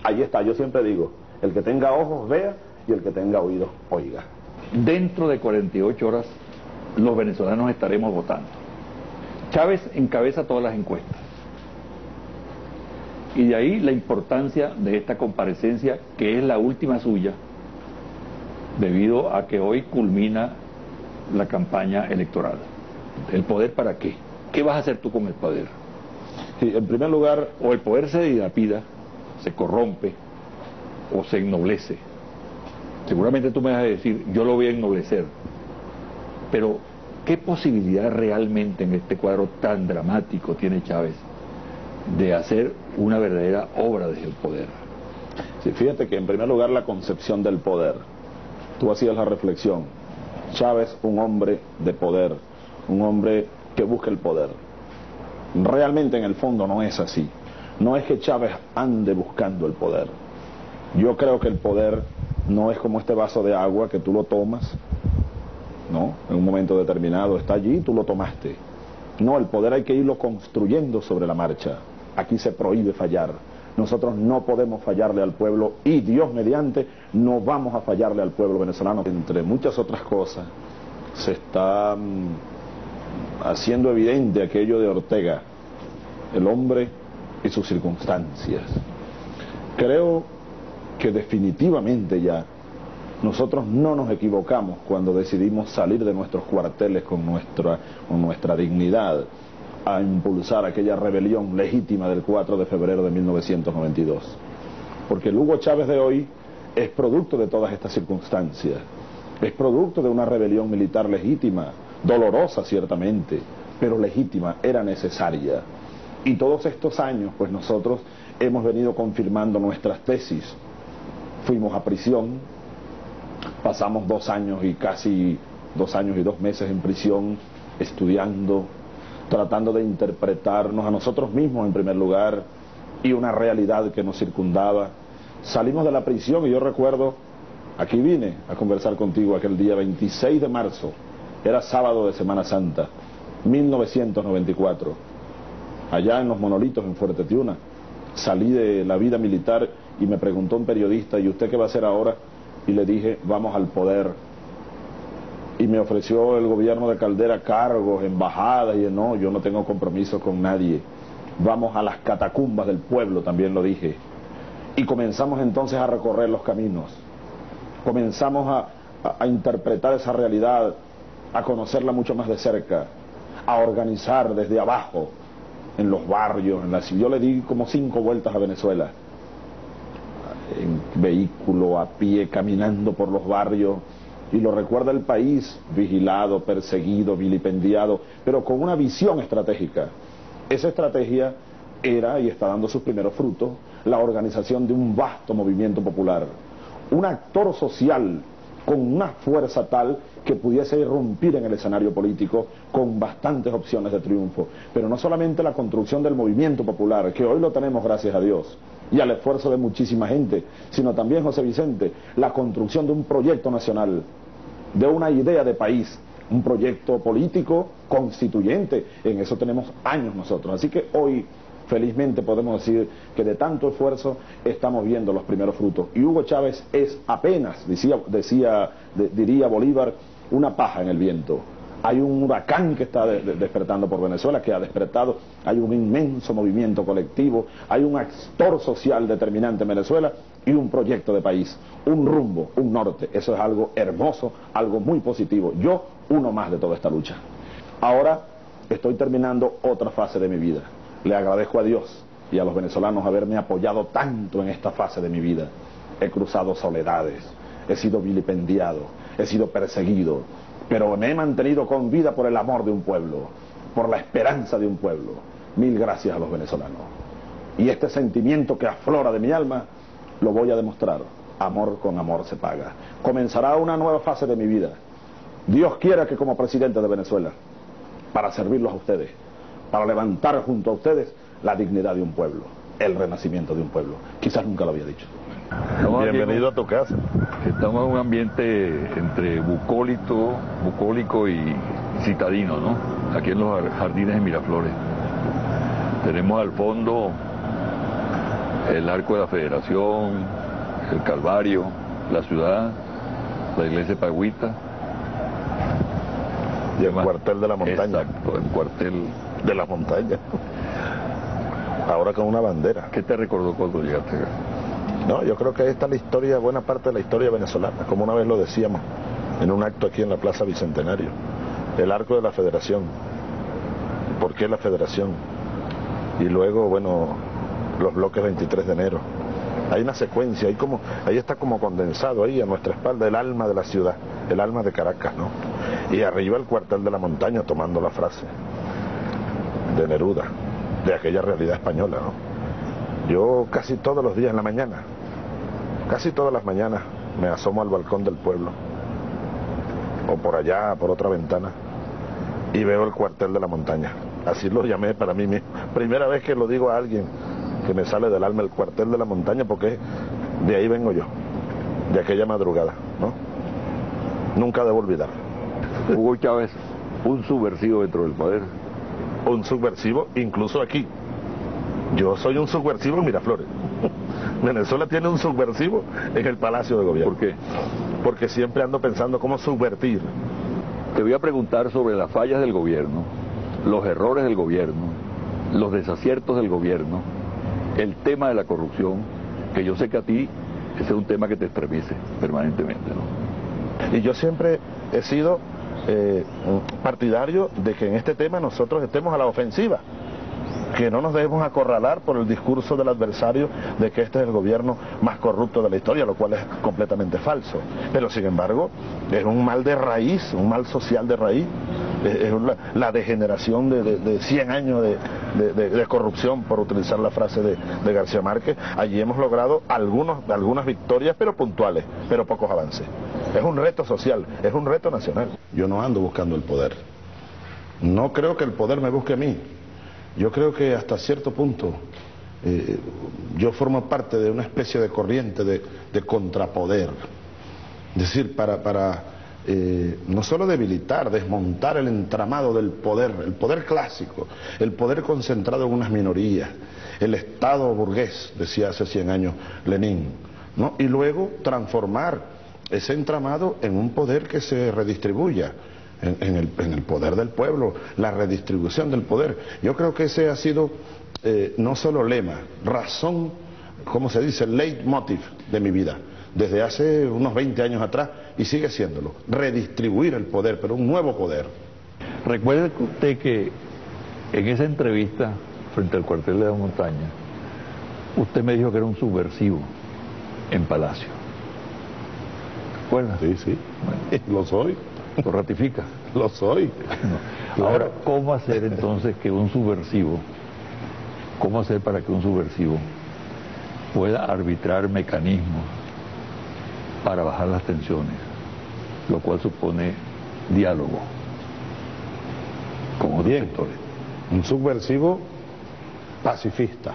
Ahí está, yo siempre digo, el que tenga ojos vea y el que tenga oídos oiga. dentro de 48 horas los venezolanos estaremos votando. Chávez encabeza todas las encuestas. Y de ahí la importancia de esta comparecencia, que es la última suya, debido a que hoy culmina la campaña electoral. ¿El poder para qué? ¿Qué vas a hacer tú con el poder? Sí, en primer lugar, O el poder se dilapida, se corrompe o se ennoblece. Seguramente tú me vas a decir, yo lo voy a ennoblecer. Pero, ¿qué posibilidad realmente en este cuadro tan dramático tiene Chávez de hacer una verdadera obra desde el poder? sí, fíjate que en primer lugar la concepción del poder. Tú hacías la reflexión. Chávez, un hombre de poder, un hombre que busca el poder. Realmente en el fondo no es así. No es que Chávez ande buscando el poder. Yo creo que el poder no es como este vaso de agua que tú lo tomas, ¿no? En un momento determinado está allí y tú lo tomaste. No, el poder hay que irlo construyendo sobre la marcha. Aquí se prohíbe fallar. Nosotros no podemos fallarle al pueblo y Dios mediante no vamos a fallarle al pueblo venezolano. Entre muchas otras cosas se está haciendo evidente aquello de Ortega, el hombre y sus circunstancias. Creo que definitivamente ya nosotros no nos equivocamos cuando decidimos salir de nuestros cuarteles con nuestra dignidad a impulsar aquella rebelión legítima del 4 de febrero de 1992. Porque el Hugo Chávez de hoy es producto de todas estas circunstancias, es producto de una rebelión militar legítima, dolorosa ciertamente, pero legítima, era necesaria. Y todos estos años, pues nosotros hemos venido confirmando nuestras tesis. Fuimos a prisión, pasamos 2 años y casi 2 años y 2 meses en prisión, estudiando, tratando de interpretarnos a nosotros mismos en primer lugar y una realidad que nos circundaba. Salimos de la prisión y yo recuerdo, aquí vine a conversar contigo aquel día 26 de marzo, era sábado de Semana Santa, 1994, allá en Los Monolitos, en Fuerte Tiuna. Salí de la vida militar y me preguntó un periodista, ¿y usted qué va a hacer ahora? Y le dije, vamos al poder. Y me ofreció el gobierno de Caldera cargos, embajadas, y no, yo no tengo compromiso con nadie. Vamos a las catacumbas del pueblo, también lo dije. Y comenzamos entonces a recorrer los caminos. Comenzamos a interpretar esa realidad, a conocerla mucho más de cerca, a organizar desde abajo, en los barrios, yo le di como 5 vueltas a Venezuela, en vehículo, a pie, caminando por los barrios, y lo recuerda el país, vigilado, perseguido, vilipendiado, pero con una visión estratégica. Esa estrategia era, y está dando sus primeros frutos, la organización de un vasto movimiento popular, un actor social con una fuerza tal que pudiese irrumpir en el escenario político con bastantes opciones de triunfo. Pero no solamente la construcción del movimiento popular, que hoy lo tenemos gracias a Dios, y al esfuerzo de muchísima gente, sino también, José Vicente, la construcción de un proyecto nacional, de una idea de país, un proyecto político constituyente. En eso tenemos años nosotros. Así que hoy, felizmente, podemos decir que de tanto esfuerzo estamos viendo los primeros frutos. Y Hugo Chávez es apenas, diría Bolívar, una paja en el viento. Hay un huracán que está despertando por Venezuela, que ha despertado, hay un inmenso movimiento colectivo, hay un actor social determinante en Venezuela y un proyecto de país, un rumbo, un norte. Eso es algo hermoso, algo muy positivo. Yo, uno más de toda esta lucha. Ahora estoy terminando otra fase de mi vida. Le agradezco a Dios y a los venezolanos haberme apoyado tanto en esta fase de mi vida. He cruzado soledades, he sido vilipendiado, he sido perseguido, pero me he mantenido con vida por el amor de un pueblo, por la esperanza de un pueblo. Mil gracias a los venezolanos. Y este sentimiento que aflora de mi alma, lo voy a demostrar. Amor con amor se paga. Comenzará una nueva fase de mi vida. Dios quiera que como presidente de Venezuela, para servirlos a ustedes, para levantar junto a ustedes la dignidad de un pueblo, el renacimiento de un pueblo. Quizás nunca lo había dicho. Bienvenido a tu casa. Estamos en un ambiente entre bucólico y citadino, ¿no? Aquí en los jardines de Miraflores. Tenemos al fondo el Arco de la Federación, el Calvario, la ciudad, la iglesia de Pagüita. Y el cuartel de la montaña. Exacto, el cuartel de la montaña. Ahora con una bandera. ¿Qué te recordó cuando llegaste acá? No, yo creo que ahí está la historia, buena parte de la historia venezolana, como una vez lo decíamos en un acto aquí en la Plaza Bicentenario. El arco de la Federación. ¿Por qué la Federación? Y luego, bueno, los bloques 23 de enero. Hay una secuencia, ahí está como condensado ahí a nuestra espalda el alma de la ciudad, el alma de Caracas, ¿no? Y arriba el cuartel de la montaña tomando la frase de Neruda, de aquella realidad española, ¿no? Yo casi todos los días en la mañana, casi todas las mañanas me asomo al balcón del pueblo, o por allá, por otra ventana, y veo el cuartel de la montaña. Así lo llamé para mí mismo. Primera vez que lo digo a alguien, que me sale del alma el cuartel de la montaña, porque de ahí vengo yo, de aquella madrugada, ¿no? Nunca debo olvidar. Hugo Chávez, un subversivo dentro del poder. Un subversivo, incluso aquí. Yo soy un subversivo en Miraflores. Venezuela tiene un subversivo en el Palacio de Gobierno. ¿Por qué? Porque siempre ando pensando cómo subvertir. Te voy a preguntar sobre las fallas del gobierno, los errores del gobierno, los desaciertos del gobierno, el tema de la corrupción, que yo sé que a ti ese es un tema que te estremece permanentemente, ¿no? Y yo siempre he sido partidario de que en este tema nosotros estemos a la ofensiva, que no nos debemos acorralar por el discurso del adversario de que este es el gobierno más corrupto de la historia, lo cual es completamente falso. Pero sin embargo, es un mal de raíz, un mal social de raíz, es la degeneración de 100 años de corrupción, por utilizar la frase de García Márquez. Allí hemos logrado algunas victorias, pero puntuales, pero pocos avances. Es un reto social, es un reto nacional. Yo no ando buscando el poder. No creo que el poder me busque a mí. Yo creo que hasta cierto punto yo formo parte de una especie de corriente de contrapoder. Es decir, para no solo debilitar, desmontar el entramado del poder, el poder clásico, el poder concentrado en unas minorías, el Estado burgués, decía hace 100 años Lenin, ¿no? Y luego transformar ese entramado en un poder que se redistribuya. En el poder del pueblo, la redistribución del poder. Yo creo que ese ha sido no solo lema, razón, ¿cómo se dice? Leitmotiv de mi vida, desde hace unos 20 años atrás, y sigue siéndolo, redistribuir el poder, pero un nuevo poder. Recuerde usted que en esa entrevista frente al cuartel de la montaña, usted me dijo que era un subversivo en Palacio. ¿Recuerda? Sí, sí, bueno, lo soy. ¿Lo ratifica? Lo soy. No. Ahora, ¿cómo hacer entonces que un subversivo, cómo hacer para que un subversivo pueda arbitrar mecanismos para bajar las tensiones, lo cual supone diálogo con otros sectores? Un subversivo pacifista,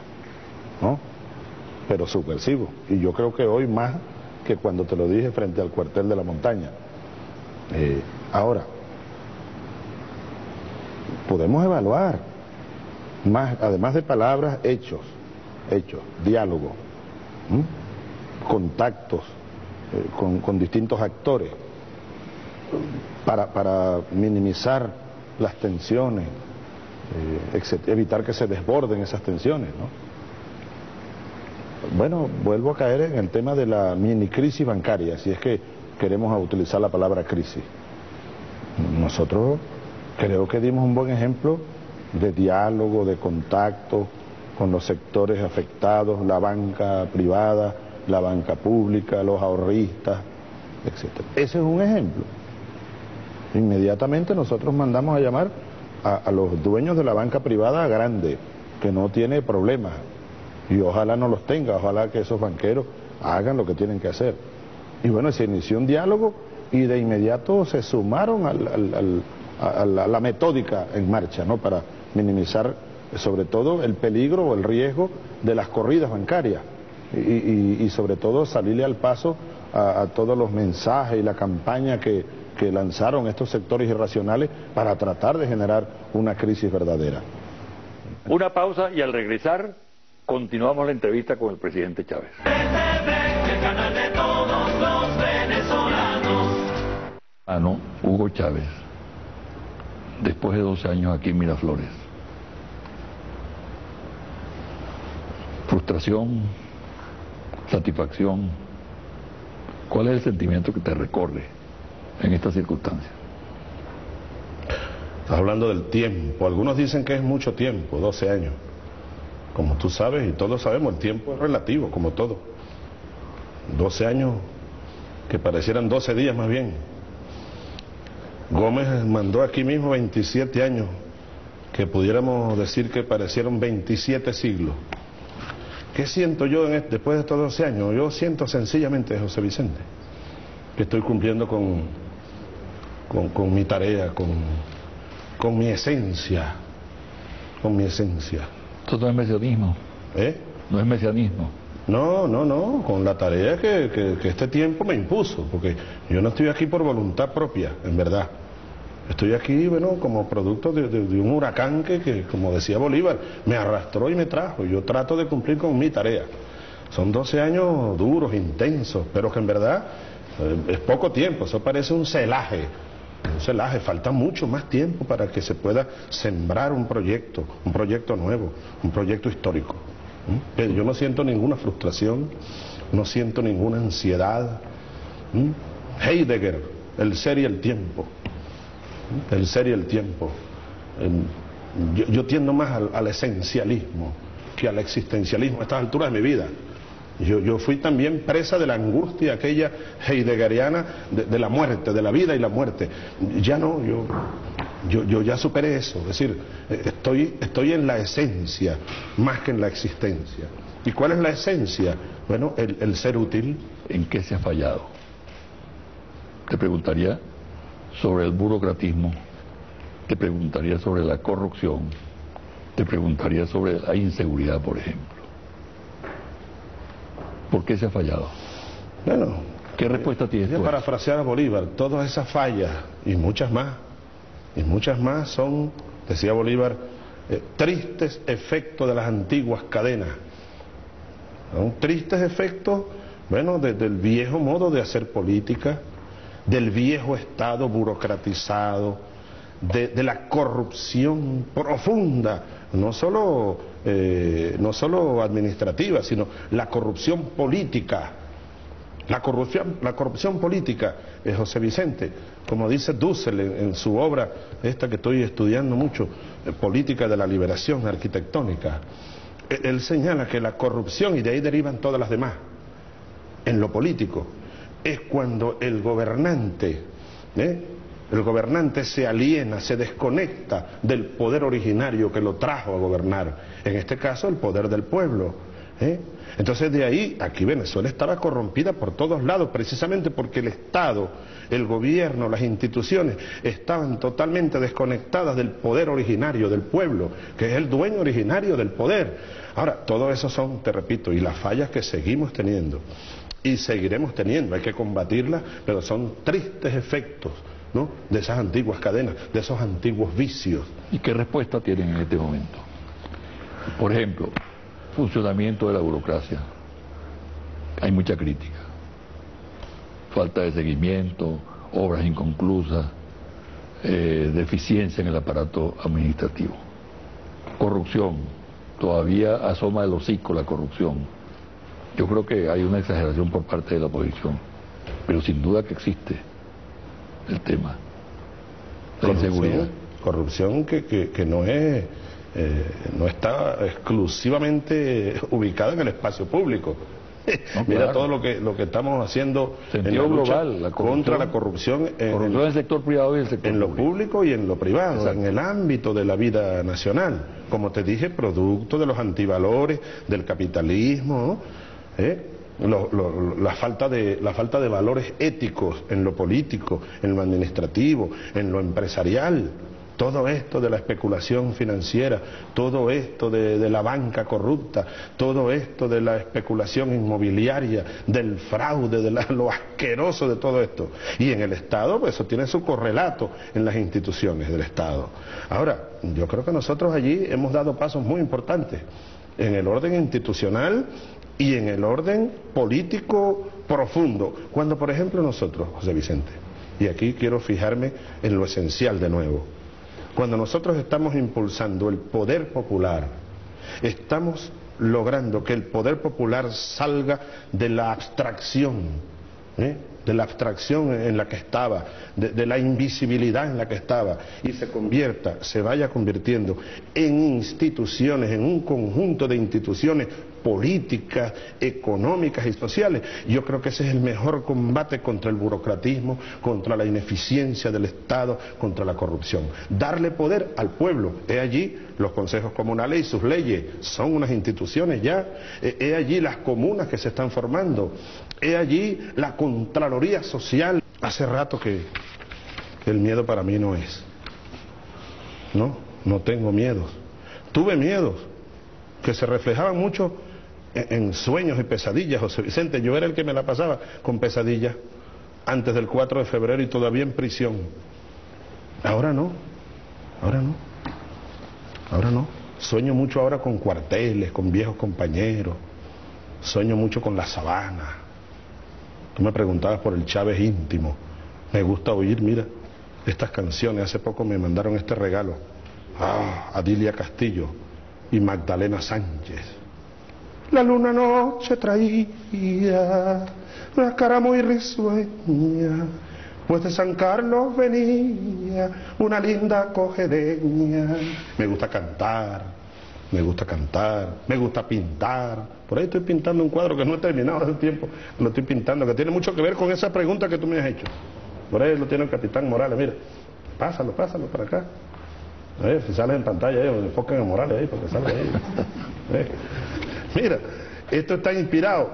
¿no? Pero subversivo. Y yo creo que hoy más que cuando te lo dije frente al cuartel de la montaña. Ahora, podemos evaluar, más, además de palabras, hechos, diálogo, contactos con distintos actores, para minimizar las tensiones, evitar que se desborden esas tensiones, ¿no? Bueno, vuelvo a caer en el tema de la mini crisis bancaria, si es que queremos utilizar la palabra crisis. Nosotros creo que dimos un buen ejemplo de diálogo, de contacto con los sectores afectados, la banca privada, la banca pública, los ahorristas, etc. Ese es un ejemplo. Inmediatamente nosotros mandamos a llamar a los dueños de la banca privada grande, que no tiene problemas, y ojalá no los tenga, ojalá que esos banqueros hagan lo que tienen que hacer. Y bueno, se inició un diálogo y de inmediato se sumaron a la metódica en marcha, ¿no? Para minimizar sobre todo el peligro o el riesgo de las corridas bancarias y sobre todo salirle al paso a todos los mensajes y la campaña que lanzaron estos sectores irracionales para tratar de generar una crisis verdadera. Una pausa y al regresar continuamos la entrevista con el presidente Chávez. El canal de todos los venezolanos. Hugo Chávez, después de 12 años aquí en Miraflores. Frustración, satisfacción. ¿Cuál es el sentimiento que te recorre en estas circunstancias? Estás hablando del tiempo. Algunos dicen que es mucho tiempo, 12 años. Como tú sabes y todos sabemos, el tiempo es relativo, como todo. 12 años que parecieran 12 días más bien. Gómez mandó aquí mismo 27 años, que pudiéramos decir que parecieron 27 siglos. ¿Qué siento yo después de estos 12 años? Yo siento sencillamente, José Vicente, que estoy cumpliendo con mi tarea, con mi esencia, Esto no es mesianismo. No es mesianismo. No, con la tarea que este tiempo me impuso, porque yo no estoy aquí por voluntad propia, en verdad. Estoy aquí, como producto de un huracán que, como decía Bolívar, me arrastró y me trajo. Yo trato de cumplir con mi tarea. Son 12 años duros, intensos, pero que en verdad es poco tiempo. Eso parece un celaje. Falta mucho más tiempo para que se pueda sembrar un proyecto nuevo, un proyecto histórico. Yo no siento ninguna frustración, no siento ninguna ansiedad. Heidegger, el ser y el tiempo. El ser y el tiempo. Yo tiendo más al esencialismo que al existencialismo a estas alturas de mi vida. Yo fui también presa de la angustia aquella heideggeriana de la muerte, de la vida y la muerte. Ya no, yo ya superé eso. Es decir, estoy en la esencia más que en la existencia. ¿Y cuál es la esencia? Bueno, el ser útil. ¿En qué se ha fallado? Te preguntaría sobre el burocratismo, te preguntaría sobre la corrupción, te preguntaría sobre la inseguridad, por ejemplo. ¿Por qué se ha fallado? Bueno, ¿qué respuesta tienes tú? Parafrasear a Bolívar, todas esas fallas y muchas más son, decía Bolívar, tristes efectos de las antiguas cadenas. Son tristes efectos, del viejo modo de hacer política, del viejo Estado burocratizado, de la corrupción profunda, no solo administrativa, sino la corrupción política. La corrupción política, José Vicente, como dice Dussel en su obra, esta que estoy estudiando mucho, Política de la Liberación Arquitectónica, él señala que la corrupción, y de ahí derivan todas las demás, en lo político, es cuando el gobernante se aliena, se desconecta del poder originario que lo trajo a gobernar, en este caso el poder del pueblo. Entonces de ahí, aquí Venezuela estaba corrompida por todos lados, precisamente porque el Estado, el gobierno, las instituciones estaban totalmente desconectadas del poder originario del pueblo, que es el dueño originario del poder. Ahora, todo eso son, te repito, y las fallas que seguimos teniendo y seguiremos teniendo, hay que combatirlas, pero son tristes efectos, ¿no?, de esas antiguas cadenas, de esos antiguos vicios. ¿Y qué respuesta tienen en este momento? Por ejemplo, funcionamiento de la burocracia. Hay mucha crítica. Falta de seguimiento, obras inconclusas, deficiencia en el aparato administrativo. Corrupción. Todavía asoma el hocico la corrupción. Yo creo que hay una exageración por parte de la oposición, pero sin duda que existe el tema. La inseguridad. Corrupción que no está exclusivamente ubicada en el espacio público. No, mira, claro, todo lo que estamos haciendo en la lucha global, contra la corrupción en el sector privado y el sector público. Lo público y en lo privado. Exacto. En el ámbito de la vida nacional, como te dije, producto de los antivalores del capitalismo, la falta de valores éticos en lo político, en lo administrativo, en lo empresarial. Todo esto de la especulación financiera, todo esto de la banca corrupta, todo esto de la especulación inmobiliaria, del fraude, de lo asqueroso de todo esto. Y en el Estado, pues eso tiene su correlato en las instituciones del Estado. Ahora, yo creo que nosotros allí hemos dado pasos muy importantes en el orden institucional y en el orden político profundo. Cuando, por ejemplo, nosotros, José Vicente, y aquí quiero fijarme en lo esencial de nuevo. Cuando nosotros estamos impulsando el poder popular, estamos logrando que el poder popular salga de la abstracción, de la abstracción en la que estaba, de la invisibilidad en la que estaba, y se vaya convirtiendo en instituciones, en un conjunto de instituciones políticas, económicas y sociales. Yo creo que ese es el mejor combate contra el burocratismo, contra la ineficiencia del Estado, contra la corrupción. Darle poder al pueblo. He allí los consejos comunales y sus leyes, son unas instituciones ya. He allí las comunas que se están formando. He allí la Contraloría Social. Hace rato que el miedo para mí no es. No tengo miedos. Tuve miedos que se reflejaban mucho en sueños y pesadillas, José Vicente. Yo era el que me la pasaba con pesadillas antes del 4 de febrero y todavía en prisión. Ahora no. Sueño mucho ahora con cuarteles, con viejos compañeros. Sueño mucho con la sabana. Tú me preguntabas por el Chávez íntimo. Me gusta oír, mira, estas canciones. Hace poco me mandaron este regalo. Adilia Castillo y Magdalena Sánchez. La luna noche traía una cara muy risueña, pues de San Carlos venía una linda cogedeña. Me gusta cantar, me gusta pintar. Por ahí estoy pintando un cuadro que no he terminado hace tiempo, lo estoy pintando, que tiene mucho que ver con esa pregunta que tú me has hecho. Por ahí lo tiene el capitán Morales, mira, pásalo para acá. A ver, si sales en pantalla ahí, enfoquen a Morales ahí, porque sale ahí. Mira, esto está inspirado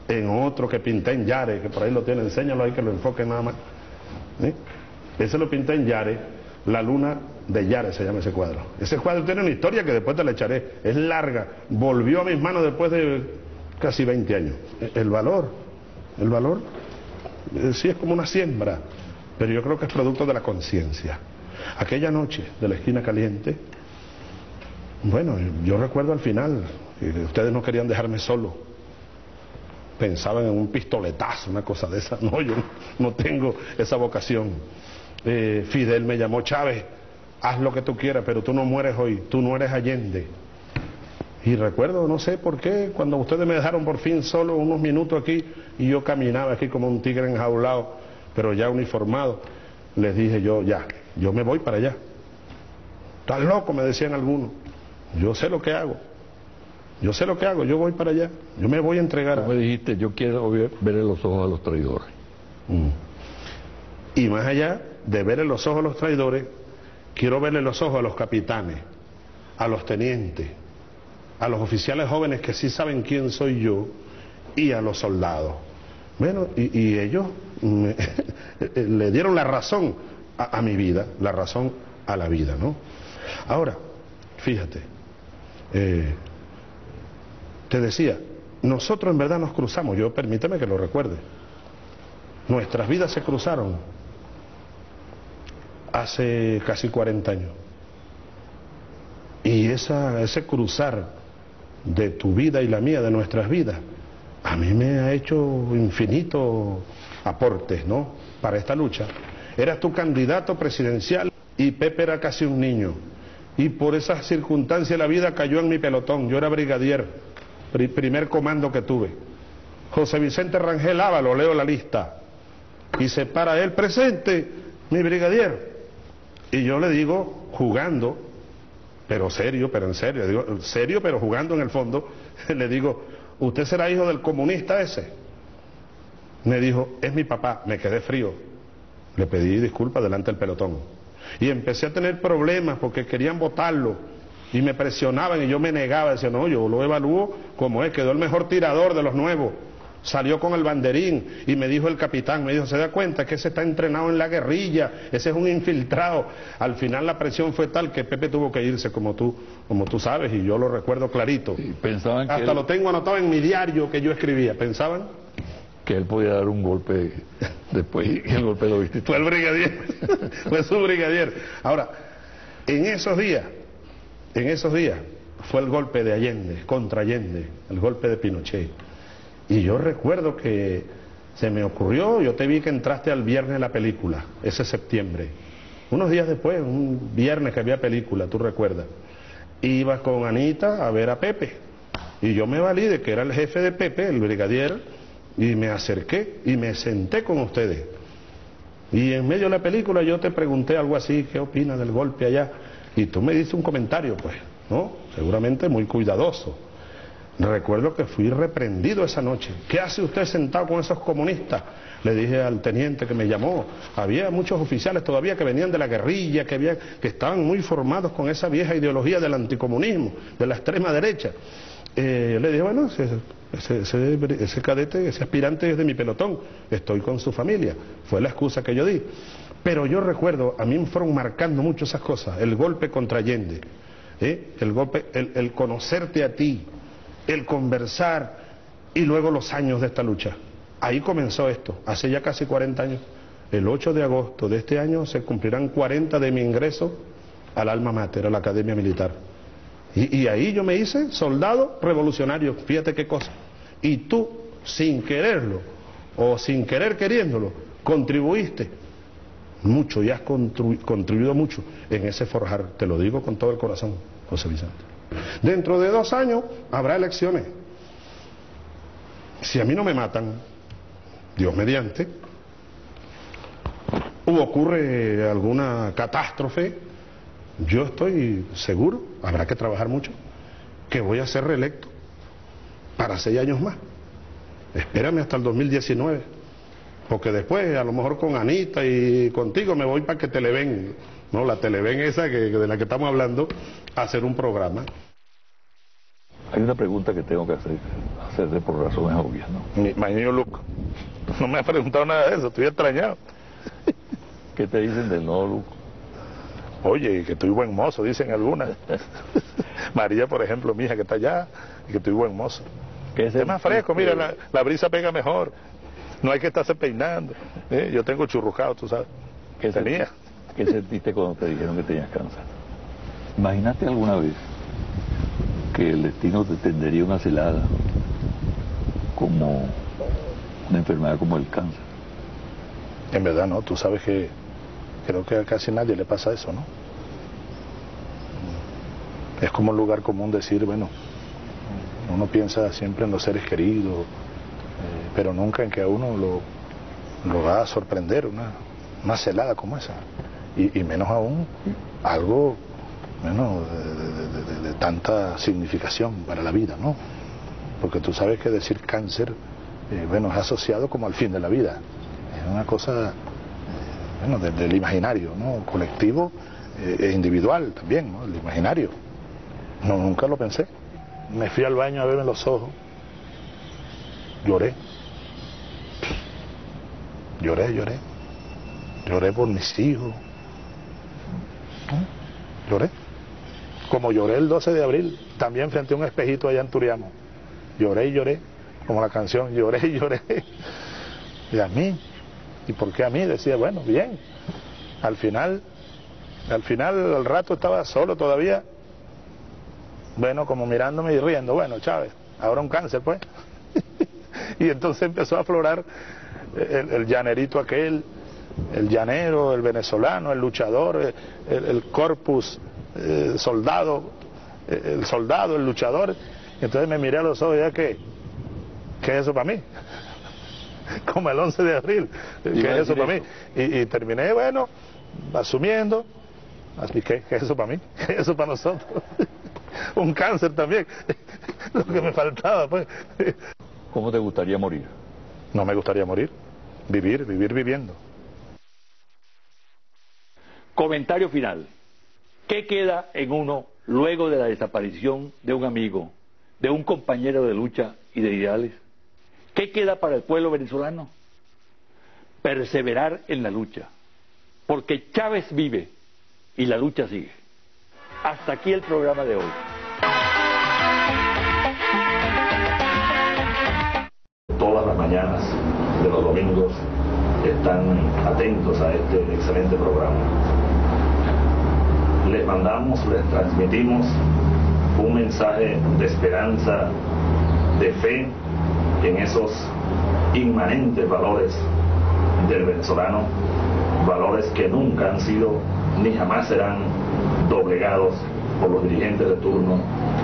en otro que pinté en Yare, que por ahí lo tiene, enséñalo ahí que lo enfoque nada más. Ese lo pinté en Yare, La luna de Yare se llama ese cuadro. Ese cuadro tiene una historia que después te la echaré, es larga, volvió a mis manos después de casi 20 años. El valor, sí es como una siembra, pero yo creo que es producto de la conciencia. Aquella noche de la esquina caliente, bueno, yo recuerdo al final, ustedes no querían dejarme solo, pensaban en un pistoletazo, una cosa de esa. No, yo no tengo esa vocación. Fidel me llamó: Chávez, haz lo que tú quieras, pero tú no mueres hoy, tú no eres Allende. Y recuerdo, no sé por qué, cuando ustedes me dejaron por fin solo unos minutos aquí, y yo caminaba aquí como un tigre enjaulado, pero ya uniformado, les dije yo me voy para allá. Estás loco, me decían algunos. Yo sé lo que hago, yo voy para allá, yo me voy a entregar. Tú me dijiste, yo quiero verle los ojos a los traidores. Y más allá de verle los ojos a los traidores, quiero verle los ojos a los capitanes, a los tenientes, a los oficiales jóvenes que sí saben quién soy yo, y a los soldados. Bueno, y ellos le dieron la razón a mi vida, la razón a la vida, ¿no? Ahora, fíjate, te decía, nosotros en verdad nos cruzamos, permíteme que lo recuerde. Nuestras vidas se cruzaron hace casi 40 años. Y ese cruzar de tu vida y la mía, de nuestras vidas, a mí me ha hecho infinitos aportes, ¿no?, para esta lucha. Eras tu candidato presidencial y Pepe era casi un niño. Y por esas circunstancias la vida cayó en mi pelotón. Yo era brigadier, primer comando que tuve. José Vicente Rangel Ávalo, leo la lista. Y se para él: presente, mi brigadier. Y yo le digo, jugando, pero serio, pero en serio, digo, serio, pero jugando en el fondo, le digo: ¿usted será hijo del comunista ese? Me dijo: es mi papá. Me quedé frío. Le pedí disculpas delante del pelotón. Y empecé a tener problemas porque querían votarlo. Y me presionaban y yo me negaba. Decía: no, yo lo evalúo como es. Quedó el mejor tirador de los nuevos. Salió con el banderín. Y me dijo el capitán, me dijo: ¿se da cuenta que ese está entrenado en la guerrilla? Ese es un infiltrado. Al final la presión fue tal que Pepe tuvo que irse, como tú sabes, y yo lo recuerdo clarito. Sí, pensaban hasta lo tengo anotado en mi diario que yo escribía. ¿Pensaban? Que él podía dar un golpe después, y el golpe lo viste. Fue el brigadier, fue su brigadier. Ahora, en esos días, fue el golpe de Allende, contra Allende, el golpe de Pinochet. Y yo recuerdo que se me ocurrió, yo te vi que entraste al viernes de la película, ese septiembre. Unos días después, un viernes que había película, tú recuerdas. Iba con Anita a ver a Pepe. Y yo me valí de que era el jefe de Pepe, el brigadier, y me acerqué y me senté con ustedes. Y en medio de la película yo te pregunté algo así, ¿qué opinas del golpe allá? Y tú me diste un comentario, pues, ¿no? Seguramente muy cuidadoso. Recuerdo que fui reprendido esa noche. ¿Qué hace usted sentado con esos comunistas? Le dije al teniente que me llamó. Había muchos oficiales todavía que venían de la guerrilla, que estaban muy formados con esa vieja ideología del anticomunismo, de la extrema derecha. Yo le dije, bueno, ese cadete, ese aspirante es de mi pelotón, estoy con su familia. Fue la excusa que yo di. Pero yo recuerdo, a mí me fueron marcando mucho esas cosas. El golpe contra Allende, el golpe, el conocerte a ti, el conversar y luego los años de esta lucha. Ahí comenzó esto, hace ya casi 40 años. El 8 de agosto de este año se cumplirán 40 de mi ingreso al alma mater, a la Academia Militar. Y ahí yo me hice soldado revolucionario, fíjate qué cosa. Y tú, sin quererlo, o sin querer queriéndolo, contribuiste mucho y has contribuido mucho en ese forjar, te lo digo con todo el corazón, José Vicente. Dentro de 2 años habrá elecciones. Si a mí no me matan, Dios mediante, o ocurre alguna catástrofe, yo estoy seguro, habrá que trabajar mucho, que voy a ser reelecto para 6 años más. Espérame hasta el 2019, porque después a lo mejor con Anita y contigo me voy para que Televen, no, la Televen esa de la que estamos hablando, a hacer un programa. Hay una pregunta que tengo que hacerte por razones obvias, ¿no? My new look. No me has preguntado nada de eso, estoy extrañado. ¿Qué te dicen del nuevo look? Oye, que estoy buen mozo, dicen algunas. María, por ejemplo, mi hija que está allá, y que estoy buen mozo. Es más fresco, mira, la brisa pega mejor. No hay que estarse peinando. Yo tengo churrujado, tú sabes. ¿Qué sentiste cuando te dijeron que tenías cáncer? ¿Imaginaste alguna vez que el destino te tendería una celada como una enfermedad como el cáncer? En verdad no, tú sabes que creo que a casi nadie le pasa eso, ¿no? Es como un lugar común decir, bueno, uno piensa siempre en los seres queridos, pero nunca en que a uno lo va a sorprender una celada como esa. Y menos aún algo, bueno, de tanta significación para la vida, ¿no? Porque tú sabes que decir cáncer, bueno, es asociado como al fin de la vida. Es una cosa, bueno, del imaginario, ¿no? Colectivo e individual también, ¿no? El imaginario. No, nunca lo pensé. Me fui al baño a verme los ojos. Lloré. Lloré por mis hijos. Lloré. Como lloré el 12 de abril, también frente a un espejito allá en Turiamo. Lloré y lloré, como la canción, lloré y lloré. Y a mí, ¿y por qué a mí? Decía, bueno, bien. Al final, al rato estaba solo todavía. Bueno, como mirándome y riendo, bueno, Chávez, ahora un cáncer, pues. Y entonces empezó a aflorar el llanerito aquel, el llanero, el venezolano, el luchador, el corpus, soldado, el soldado, el luchador. Entonces me miré a los ojos y dije, ¿qué es eso para mí? Como el 11 de abril, ¿qué es eso para mí? Y terminé, bueno, asumiendo, así que, ¿qué es eso para mí? ¿Qué es eso para nosotros? Un cáncer también, lo que me faltaba, pues. ¿Cómo te gustaría morir? No me gustaría morir, vivir viviendo. Comentario final. ¿Qué queda en uno luego de la desaparición de un amigo, de un compañero de lucha y de ideales? ¿Qué queda para el pueblo venezolano? Perseverar en la lucha, porque Chávez vive y la lucha sigue. Hasta aquí el programa de hoy. Todas las mañanas de los domingos están atentos a este excelente programa. Les mandamos, les transmitimos un mensaje de esperanza, de fe en esos inmanentes valores del venezolano, valores que nunca han sido ni jamás serán doblegados por los dirigentes de turno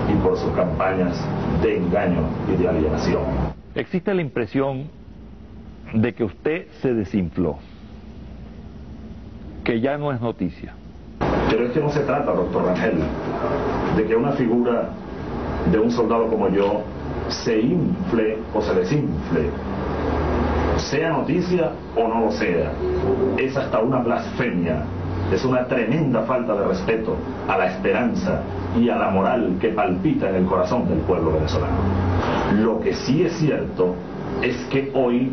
y por sus campañas de engaño y de alienación. Existe la impresión de que usted se desinfló, que ya no es noticia. Pero es que no se trata, doctor Rangel, de que una figura de un soldado como yo se infle o se desinfle, sea noticia o no lo sea. Es hasta una blasfemia, es una tremenda falta de respeto a la esperanza y a la moral que palpita en el corazón del pueblo venezolano. Lo que sí es cierto es que hoy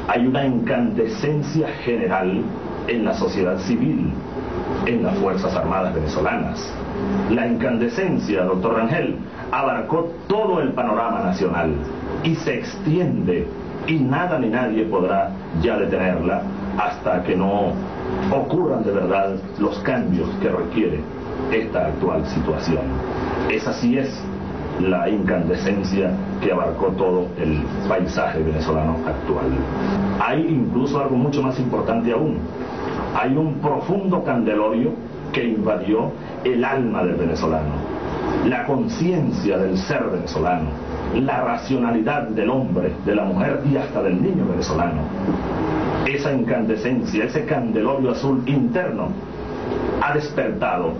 hay una incandescencia general en la sociedad civil, en las Fuerzas Armadas venezolanas. La incandescencia, doctor Rangel, abarcó todo el panorama nacional y se extiende, y nada ni nadie podrá ya detenerla hasta que no ocurran de verdad los cambios que requiere esta actual situación. Esa sí es la incandescencia que abarcó todo el paisaje venezolano actual. Hay incluso algo mucho más importante aún. Hay un profundo candelabro que invadió el alma del venezolano, la conciencia del ser venezolano, la racionalidad del hombre, de la mujer y hasta del niño venezolano. Esa incandescencia, ese candelabro azul interno ha despertado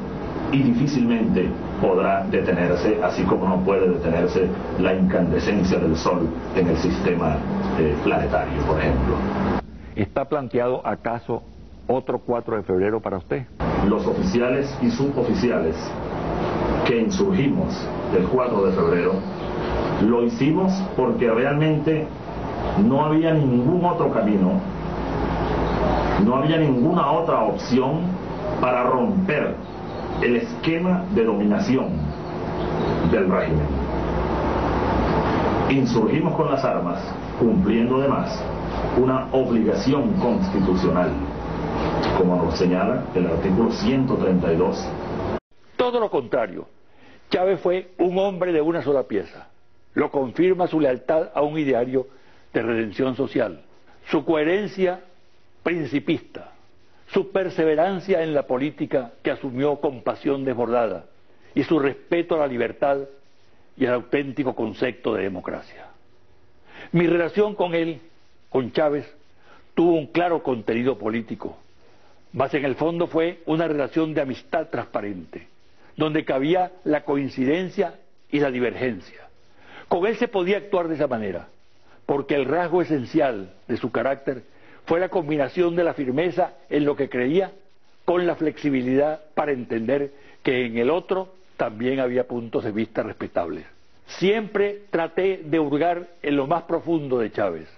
y difícilmente podrá detenerse, así como no puede detenerse la incandescencia del sol en el sistema planetario, por ejemplo. ¿Está planteado acaso otro 4 de febrero para usted? Los oficiales y suboficiales que insurgimos el 4 de febrero lo hicimos porque realmente no había ningún otro camino, no había ninguna otra opción para romper el esquema de dominación del régimen. Insurgimos con las armas, cumpliendo además una obligación constitucional, como nos señala el artículo 132. Todo lo contrario, Chávez fue un hombre de una sola pieza. Lo confirma su lealtad a un ideario de redención social, su coherencia principista, su perseverancia en la política que asumió con pasión desbordada y su respeto a la libertad y al auténtico concepto de democracia. Mi relación con él, con Chávez, tuvo un claro contenido político, mas en el fondo fue una relación de amistad transparente, donde cabía la coincidencia y la divergencia. Con él se podía actuar de esa manera, porque el rasgo esencial de su carácter fue la combinación de la firmeza en lo que creía con la flexibilidad para entender que en el otro también había puntos de vista respetables. Siempre traté de hurgar en lo más profundo de Chávez,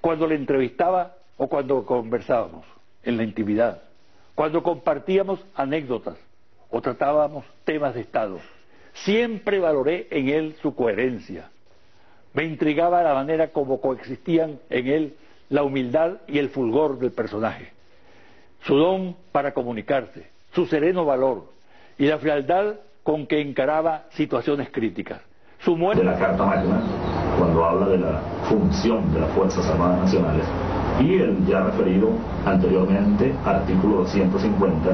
cuando le entrevistaba o cuando conversábamos en la intimidad, cuando compartíamos anécdotas o tratábamos temas de Estado. Siempre valoré en él su coherencia. Me intrigaba la manera como coexistían en él la humildad y el fulgor del personaje, su don para comunicarse, su sereno valor y la frialdad con que encaraba situaciones críticas. Su muerte... de la Carta Magna, cuando habla de la función de las Fuerzas Armadas Nacionales, y el ya referido anteriormente artículo 250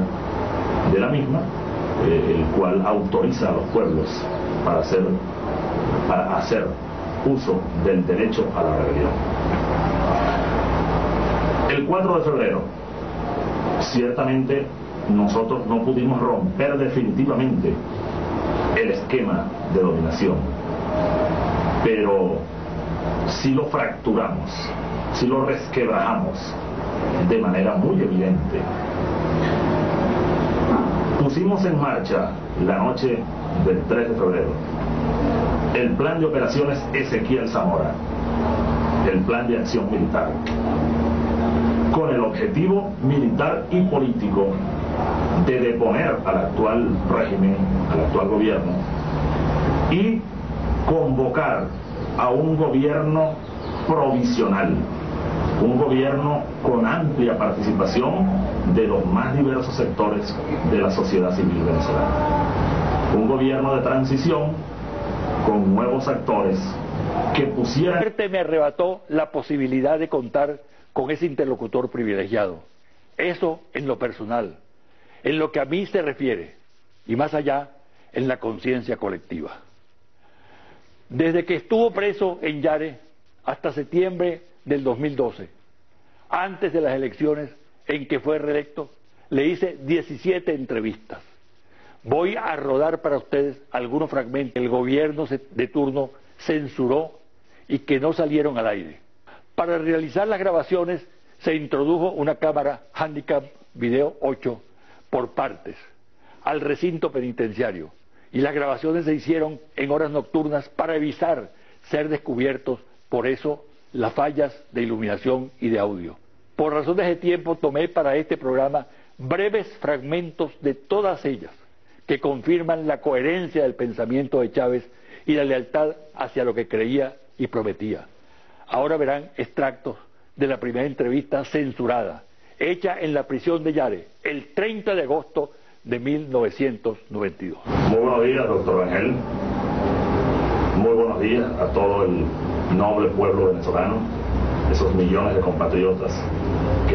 de la misma, el cual autoriza a los pueblos para hacer uso del derecho a la rebelión. El 4 de febrero, ciertamente nosotros no pudimos romper definitivamente el esquema de dominación, pero sí lo fracturamos, sí lo resquebrajamos de manera muy evidente. Pusimos en marcha la noche del 3 de febrero el plan de operaciones Ezequiel Zamora, el plan de acción militar, con el objetivo militar y político de deponer al actual régimen, al actual gobierno, y convocar a un gobierno provisional, un gobierno con amplia participación de los más diversos sectores de la sociedad civil venezolana. Un gobierno de transición con nuevos actores que pusiera... La muerte me arrebató la posibilidad de contar con ese interlocutor privilegiado. Eso en lo personal, en lo que a mí se refiere, y más allá, en la conciencia colectiva. Desde que estuvo preso en Yare hasta septiembre del 2012, antes de las elecciones en que fue reelecto, le hice 17 entrevistas. Voy a rodar para ustedes algunos fragmentos que el gobierno de turno censuró y que no salieron al aire. Para realizar las grabaciones se introdujo una cámara Handicap Video 8 por partes al recinto penitenciario y las grabaciones se hicieron en horas nocturnas para evitar ser descubiertos, por eso las fallas de iluminación y de audio. Por razones de tiempo tomé para este programa breves fragmentos de todas ellas que confirman la coherencia del pensamiento de Chávez y la lealtad hacia lo que creía y prometía. Ahora verán extractos de la primera entrevista censurada, hecha en la prisión de Yare, el 30 de agosto de 1992. Muy buenos días, doctor Rangel. Muy buenos días a todo el noble pueblo venezolano, esos millones de compatriotas que